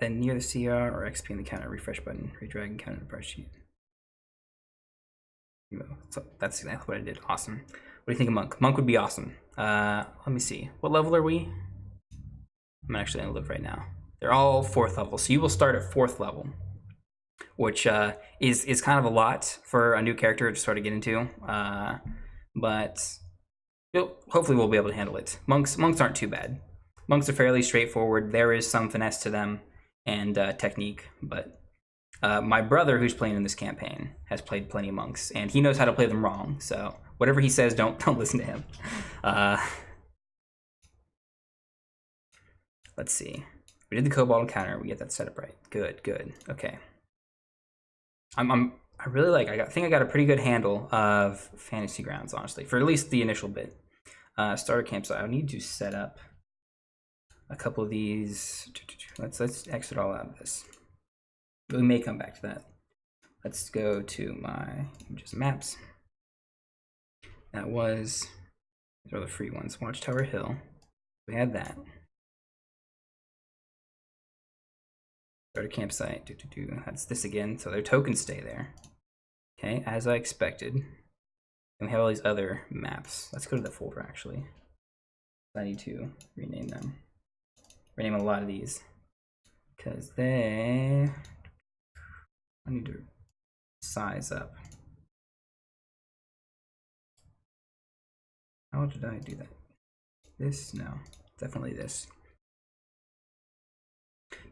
Then near the CR or XP in the counter, refresh button, redrag and counter the price sheet. So that's exactly what I did. Awesome. What do you think of Monk? Monk would be awesome. Let me see. What level are we? I'm actually gonna look right now. They're all 4th level, so you will start at 4th level, which is kind of a lot for a new character to sort of get into. But hopefully we'll be able to handle it. Monks aren't too bad. Monks are fairly straightforward. There is some finesse to them and technique, but my brother, who's playing in this campaign, has played plenty of monks, and he knows how to play them wrong. So whatever he says, don't listen to him. Let's see. We did the Cobalt encounter. We get that set up right. Good. Okay. I think I got a pretty good handle of Fantasy Grounds, honestly, for at least the initial bit. Starter campsite. I need to set up a couple of these. Let's exit all out of this. We may come back to that. Let's go to my images maps. These are the free ones. Watchtower Hill. We had that. Starter campsite. That's this again. So their tokens stay there. Okay, as I expected. And we have all these other maps. Let's go to the folder actually. I need to rename them. Rename a lot of these because I need to size up. How did I do that? This? No, definitely this.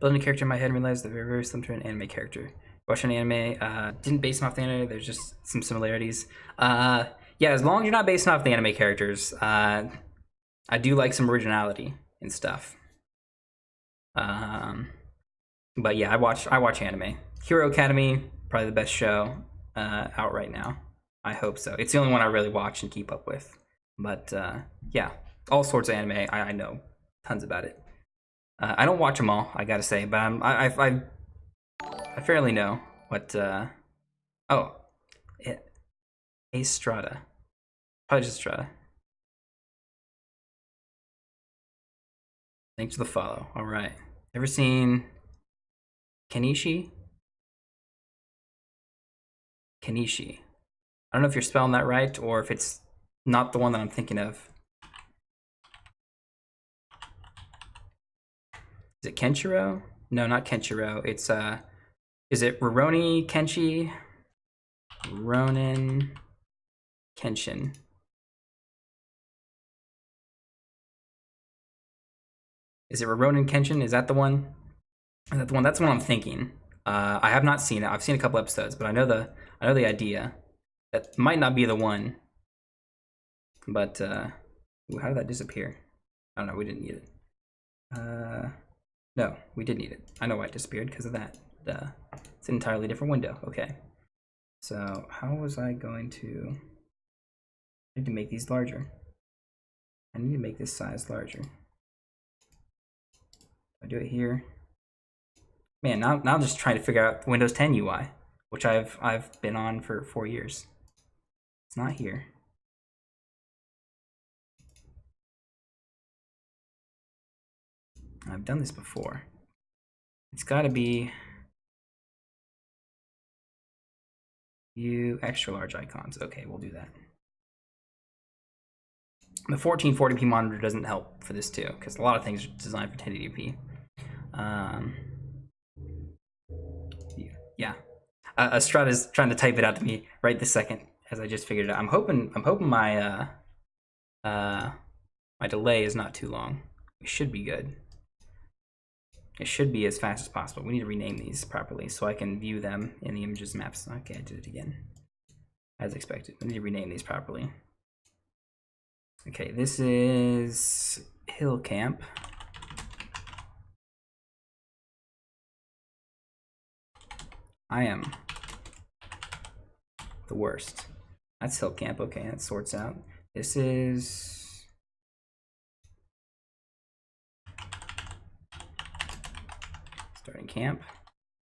Building a character in my head and realized they're very similar to an anime character. Watched an anime, didn't base them off the anime, there's just some similarities. Yeah, as long as you're not basing off the anime characters, I do like some originality and stuff. But yeah, I watch anime. Hero Academy, probably the best show out right now. I hope so. It's the only one I really watch and keep up with. But yeah, all sorts of anime. I know tons about it. I don't watch them all, I gotta say, but I fairly know what. Strada. Probably just Strada. Thanks for the follow. All right. Ever seen Kenichi? Kenichi. I don't know if you're spelling that right or if it's not the one that I'm thinking of. Is it Kenshiro? No, not Kenshiro. It's is it Rurouni Kenshi? Ronin Kenshin. Is it Rurouni Kenshin? Is that the one? Is that the one? That's the one I'm thinking. I have not seen it. I've seen a couple episodes, but I know the idea. That might not be the one. But ooh, how did that disappear? I don't know. We didn't need it. No, we did need it. I know why it disappeared, because of that. It's an entirely different window. Okay. So how was I going to? I need to make these larger. I need to make this size larger. I do it here. Man, now I'm just trying to figure out Windows 10 UI, which I've been on for 4 years. It's not here. I've done this before. It's got to be view extra large icons. Okay, we'll do that. The 1440p monitor doesn't help for this too, because a lot of things are designed for 1080p. Yeah. Estrada's trying to type it out to me right this second, as I just figured it out. I'm hoping my my delay is not too long. It should be good. It should be as fast as possible. We need to rename these properly so I can view them in the images maps. Okay, I did it again. As expected. We need to rename these properly. Okay, this is Hill Camp. I am the worst. That's Hill Camp. Okay, that sorts out. This is Starting Camp.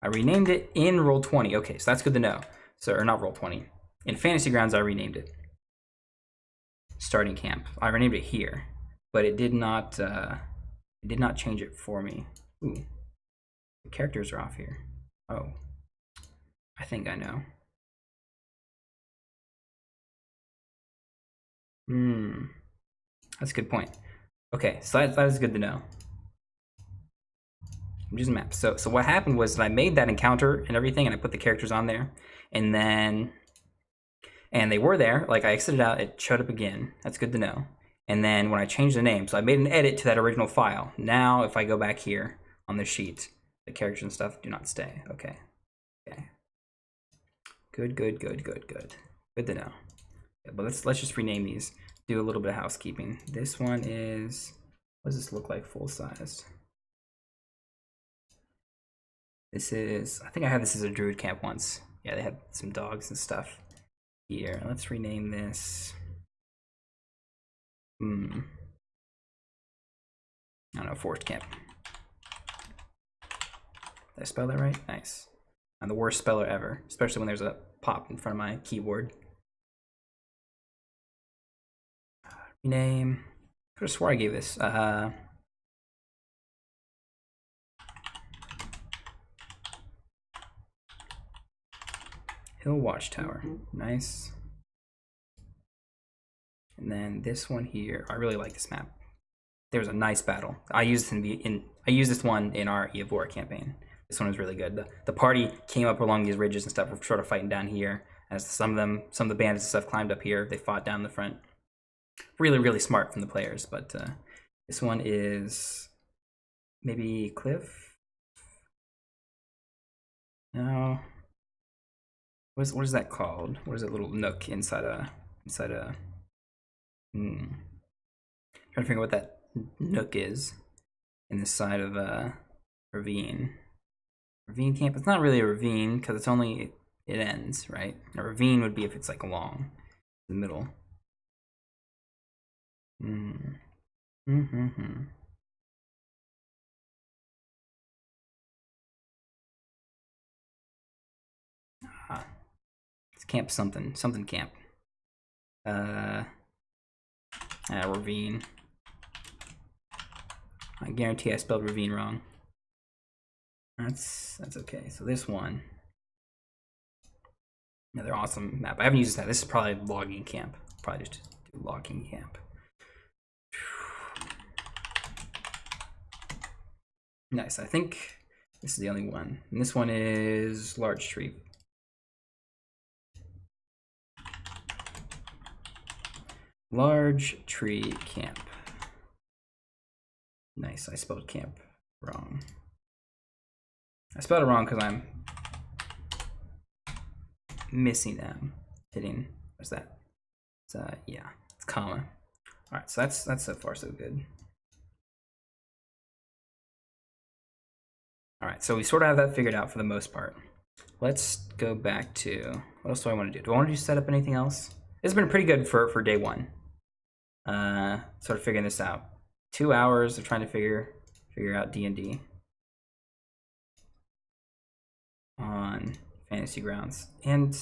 I renamed it in Roll20. Okay, so that's good to know. So, or not Roll20. In Fantasy Grounds, I renamed it Starting Camp. I renamed it here, but it did not change it for me. Ooh, the characters are off here. Oh, I think I know. That's a good point. Okay, so that is good to know. Just map. So what happened was that I made that encounter and everything, and I put the characters on there, and they were there. Like I exited out, it showed up again. That's good to know. And then when I changed the name, so I made an edit to that original file. Now if I go back here on the sheet, the characters and stuff do not stay. Okay. Okay. Good. Good to know. Yeah, but let's just rename these. Do a little bit of housekeeping. This one is, what does this look like full size? This is, I think I had this as a druid camp once. Yeah, they had some dogs and stuff here. Let's rename this. I don't know, forest camp. Did I spell that right? Nice. I'm the worst speller ever, especially when there's a pop in front of my keyboard. Rename. I could have swore I gave this. Hill Watchtower. Nice. And then this one here. I really like this map. There was a nice battle. I used this one in our Eivor campaign. This one was really good. The party came up along these ridges and stuff. We're sort of fighting down here. As some of the bandits and stuff climbed up here. They fought down the front. Really smart from the players. But this one is maybe Cliff. No. What is that called? What is that little nook inside a trying to figure out what that nook is in the side of a ravine. Ravine camp. It's not really a ravine because it's only it ends, right? A ravine would be if it's like along the middle. It's camp something camp. Ravine. I guarantee I spelled ravine wrong. That's okay. So this one, another awesome map. I haven't used that. This is probably logging camp. Probably just do logging camp. Nice. I think this is the only one. And this one is large tree. Large tree camp. Nice, I spelled camp wrong. I spelled it wrong because I'm missing them. Hitting, what's that? It's, yeah, it's comma. All right, so that's so far so good. All right, so we sort of have that figured out for the most part. Let's go back to, what else do I want to do? Do I want to do set up anything else? It's been pretty good for day one. Sort of figuring this out. 2 hours of trying to figure out D&D on Fantasy Grounds, and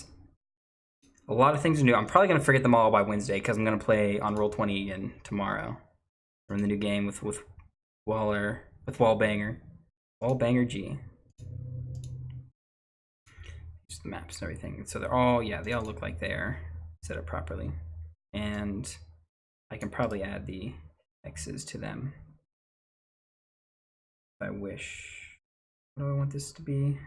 a lot of things to do. I'm probably gonna forget them all by Wednesday because I'm gonna play on Roll20 again tomorrow. We're in the new game with Wallbanger G. Just the maps and everything. So they're all, yeah, they all look like they're set up properly, and I can probably add the X's to them if I wish. What do I want this to be?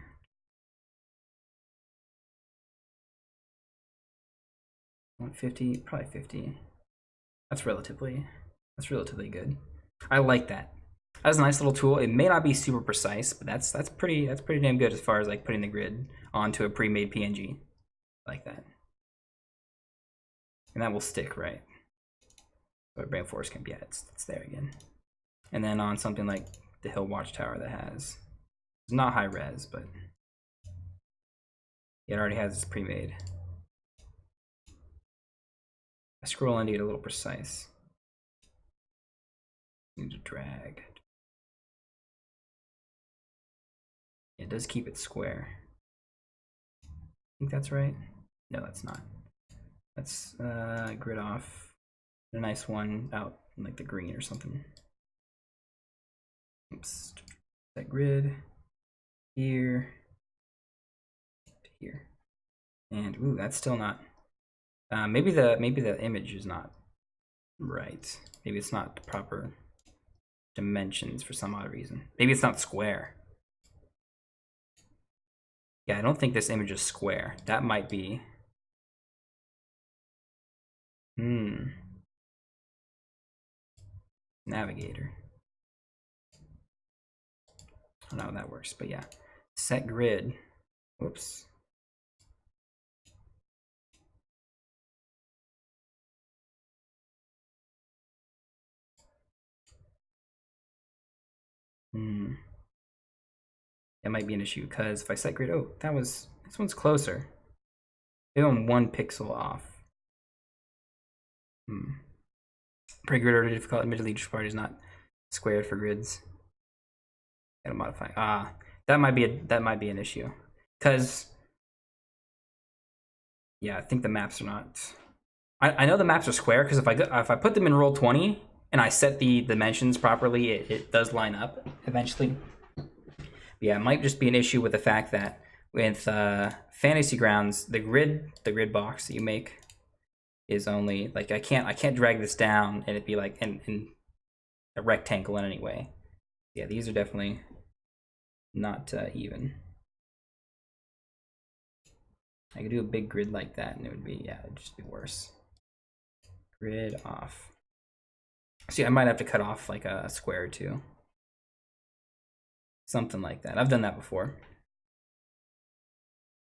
Want 50, probably 50. That's relatively good. I like that. That's a nice little tool. It may not be super precise, but that's pretty damn good as far as like putting the grid onto a pre-made PNG like that. And that will stick, right? But Brand Force can be, yeah, it's there again. And then on something like the Hill Watchtower that has, it's not high res, but it already has its pre-made. I scroll in to get a little precise. Need to drag. It does keep it square. I think that's right. No, that's not. That's grid off. A nice one out in like the green or something. Oops. That grid here to here. And ooh, that's still not. Maybe the image is not right. Maybe it's not the proper dimensions for some odd reason. Maybe it's not square. Yeah, I don't think this image is square. That might be. Navigator. I don't know how that works, but yeah. Set grid. Whoops. That might be an issue because if I set grid, oh, this one's closer. Maybe I'm 1 pixel off. Pre-grid order difficult. Admittedly, each part is not squared for grids. Gotta modify. That might be an issue because yeah, I think the maps are not. I know the maps are square because if I put them in Roll20 and I set the dimensions properly, it does line up eventually. Yeah, it might just be an issue with the fact that with Fantasy Grounds, the grid box that you make is only like I can't drag this down and it'd be like in a rectangle in any way. Yeah, these are definitely not even. I could do a big grid like that and it would be, yeah, it'd just be worse. Grid off. See, I might have to cut off like a square or two. Something like that. I've done that before.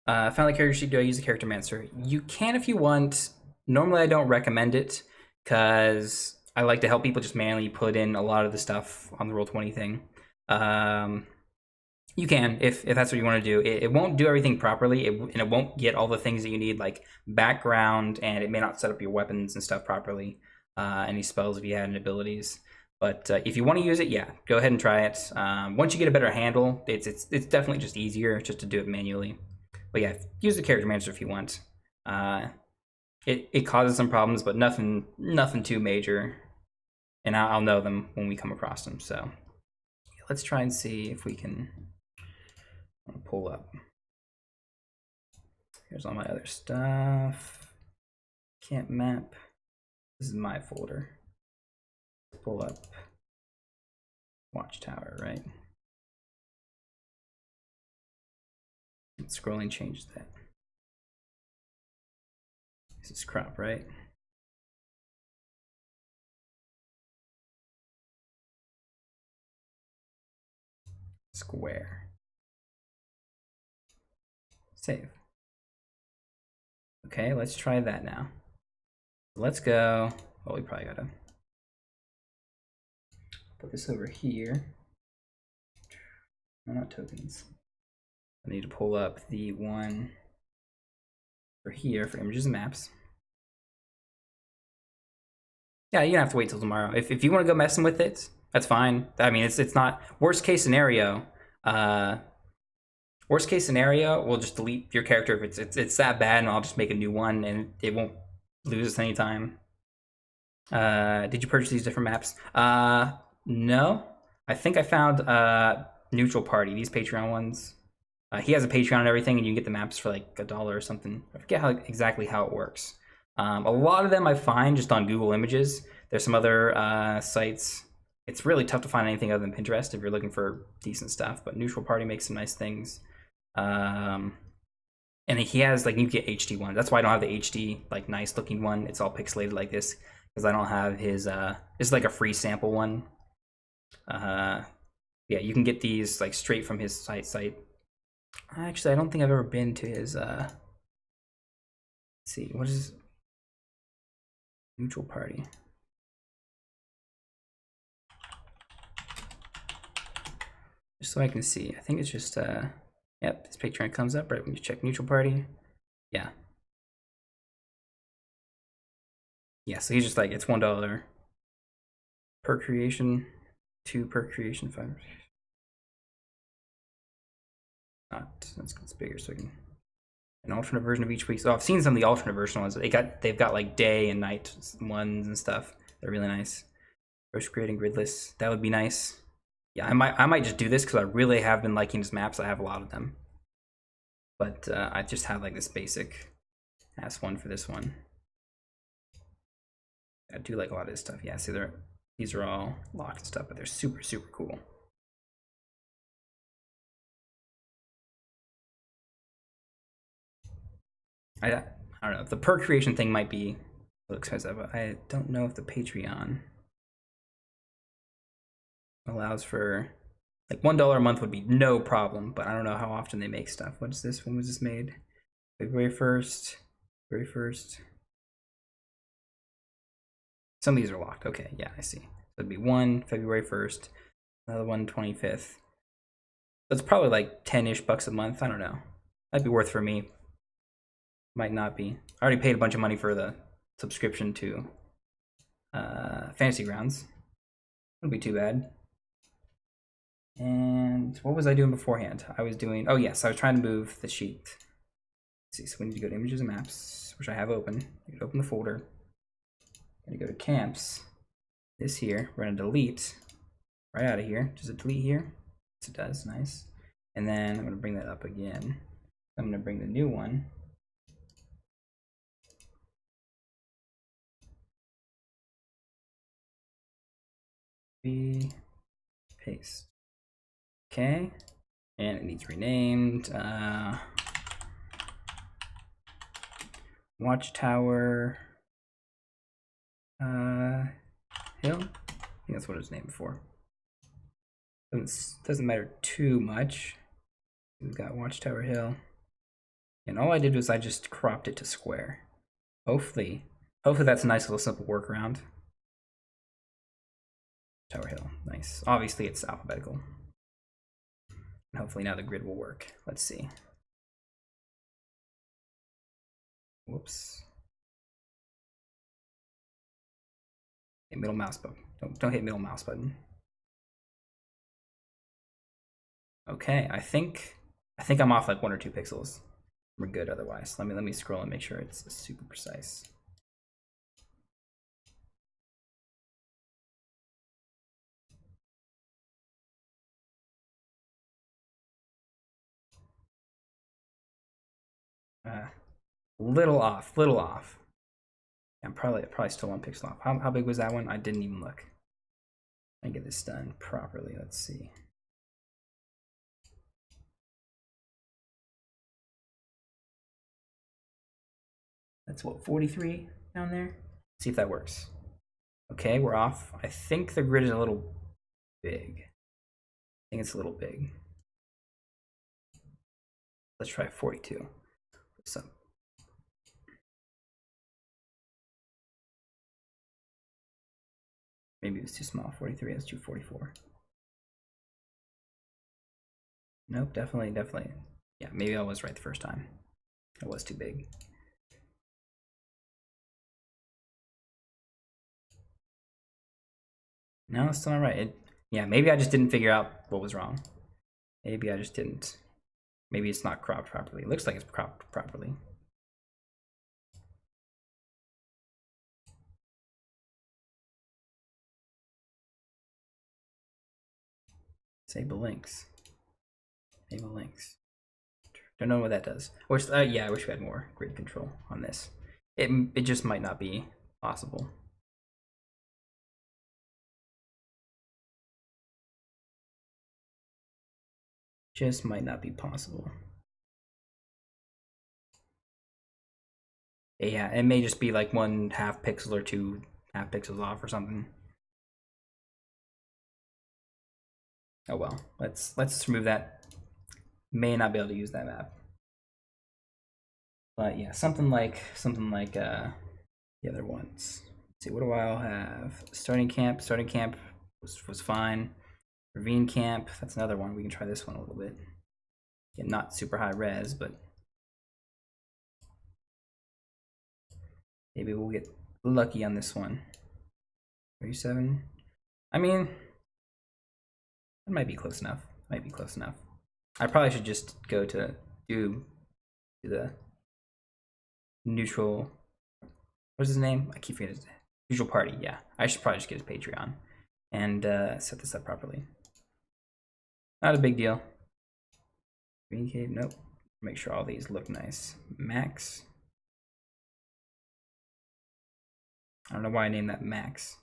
Found the character sheet. Do I use the Character Mancer? You can if you want. Normally, I don't recommend it because I like to help people just manually put in a lot of the stuff on the Roll20 thing. You can if that's what you want to do. It won't do everything properly, and it won't get all the things that you need, like background, and it may not set up your weapons and stuff properly. Any spells if you had any abilities. But if you want to use it, yeah, go ahead and try it. Once you get a better handle, it's definitely just easier just to do it manually. But yeah, use the Character Mancer if you want. It causes some problems, but nothing too major. And I'll know them when we come across them. So let's try and see if we can pull up. Here's all my other stuff. Can't map. This is my folder. Pull up Watchtower, right? Scrolling changed that. This is crop, right? square. Save. Okay, let's try that now. Let's go. Well, we probably gotta put this over here. No, not tokens. I need to pull up the one for here for images and maps. Yeah, you don't have to wait till tomorrow. If you want to go messing with it, that's fine. I mean, it's not worst case scenario. Worst case scenario, we'll just delete your character if it's that bad, and I'll just make a new one, and it won't lose us any time. Did you purchase these different maps? No. I think I found Neutral Party, these Patreon ones. He has a Patreon and everything, and you can get the maps for like $1 or something. I forget exactly how it works. A lot of them I find just on Google Images. There's some other sites. It's really tough to find anything other than Pinterest if you're looking for decent stuff, but Neutral Party makes some nice things. And he has like, you get HD ones. That's why I don't have the HD like nice looking one. It's all pixelated like this because I don't have his it's like a free sample one. Yeah, you can get these like straight from his site. Actually, I don't think I've ever been to his let's see, what is Neutral Party? Just so I can see. I think it's just yep, this Patreon comes up right when you check Neutral Party. Yeah. Yeah, so he's just like, it's $1 per creation, 2 per creation, 5. It's bigger, so we can an alternate version of each week. So I've seen some of the alternate version ones. They've got like day and night ones and stuff. They're really nice. First creating grid lists. That would be nice. Yeah, I might just do this because I really have been liking his maps. I have a lot of them. But I just have like this basic ass one for this one. I do like a lot of his stuff. Yeah, see, these are all locked and stuff, but they're super, super cool. I don't know. The per creation thing might be a little expensive, but I don't know if the Patreon allows for like $1 a month would be no problem, but I don't know how often they make stuff. What is this? When was this made? February 1st. February 1st. Some of these are locked. Okay, yeah, I see. So it'd be one February 1st, another one 25th. That's probably like 10-ish bucks a month. I don't know. That'd be worth for me. Might not be. I already paid a bunch of money for the subscription to Fantasy Grounds. Wouldn't be too bad. And what was I doing beforehand? I was doing, oh yes, I was trying to move the sheet. Let's see, so we need to go to images and maps, which I have open. You can open the folder. I'm gonna go to camps. This here, we're gonna delete right out of here. Does it delete here? Yes, it does, nice. And then I'm gonna bring that up again. I'm gonna bring the new one. Paste. Okay, and it needs renamed. Watchtower Hill. I think that's what it was named before. Doesn't matter too much. We've got Watchtower Hill, and all I did was I just cropped it to square. Hopefully that's a nice little simple workaround. Tower Hill, nice. Obviously it's alphabetical. And hopefully now the grid will work. Let's see. Whoops. Hit middle mouse button. Don't hit middle mouse button. Okay, I think I'm off like 1 or 2 pixels. We're good otherwise. Let me scroll and make sure it's super precise. Little off. I'm probably still 1 pixel off. How big was that one? I didn't even look. I get this done properly. Let's see. That's what, 43 down there? Let's see if that works. Okay, we're off. I think the grid is a little big. I think it's a little big. Let's try 42. So maybe it was too small. 43. Let's do 44. Nope, definitely. Yeah, maybe I was right the first time. It was too big. No, it's still not right. Yeah, maybe I just didn't figure out what was wrong. Maybe I just didn't. Maybe it's not cropped properly. It looks like it's cropped properly. Disable links. Enable links. Don't know what that does. Yeah, I wish we had more grid control on this. It just might not be possible. Just might not be possible. Yeah, it may just be like 1/2 pixel or 2.5 pixels off or something. Oh well, let's just remove that. May not be able to use that map. But yeah, something like the other ones. Let's see, what do I all have? Starting camp was fine. Ravine camp, that's another one. We can try this one a little bit. Yeah, not super high res, but maybe we'll get lucky on this one. 37. I mean, it might be close enough. I probably should just go to do the neutral. What's his name? I keep forgetting his name. Neutral party. Yeah, I should probably just get his Patreon and set this up properly. Not a big deal. Green cave. Nope. Make sure all these look nice. Max. I don't know why I named that Max.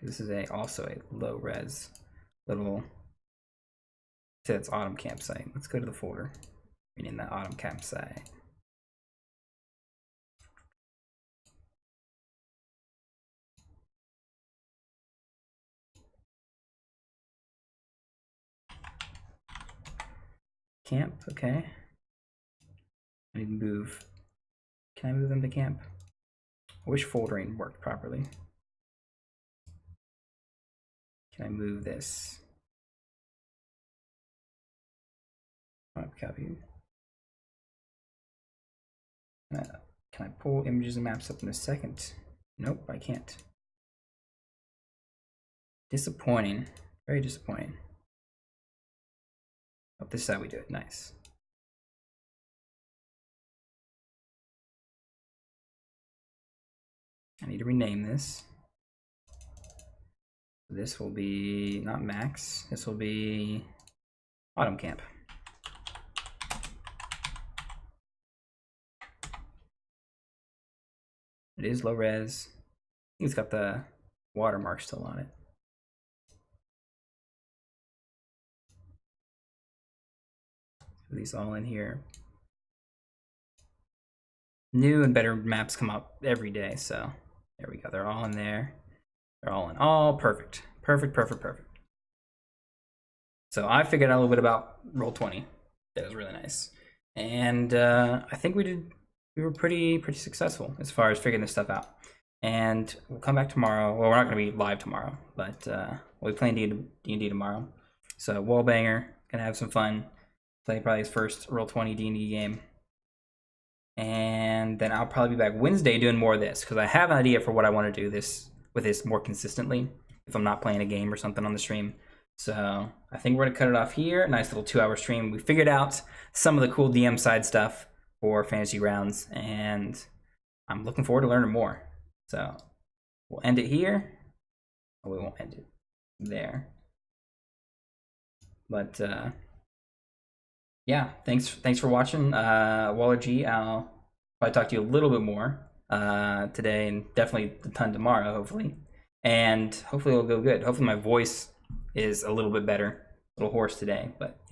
This is also a low res little. Say it's autumn campsite. Let's go to the folder. Rename that autumn campsite. Camp, okay. I need to move. Can I move them to camp? I wish foldering worked properly. Can I move this? Copy. Can I pull images and maps up in a second? Nope, I can't. Disappointing. Very disappointing. Oh, this is how we do it. Nice. I need to rename this. This will be not Max. This will be Autumn Camp. It is low res. I think it's got the watermark still on it. Put these all in here. New and better maps come up every day, so there we go. They're all in there. They're all in. All perfect. Perfect. So I figured out a little bit about Roll20. That was really nice. And I think we were pretty successful as far as figuring this stuff out. And we'll come back tomorrow. Well, we're not going to be live tomorrow, but we'll be playing D&D tomorrow. So Wallbanger, gonna have some fun. Play probably his first Roll20 D&D game. And then I'll probably be back Wednesday doing more of this, because I have an idea for what I want to do with this more consistently if I'm not playing a game or something on the stream. So I think we're going to cut it off here. Nice little 2-hour stream. We figured out some of the cool DM side stuff for Fantasy Grounds, and I'm looking forward to learning more. So we'll end it here. Oh, we won't end it there. But yeah, thanks for watching. Waller G, I'll probably talk to you a little bit more today, and definitely a ton tomorrow, hopefully. And hopefully it'll go good. Hopefully my voice is a little bit better. A little hoarse today, but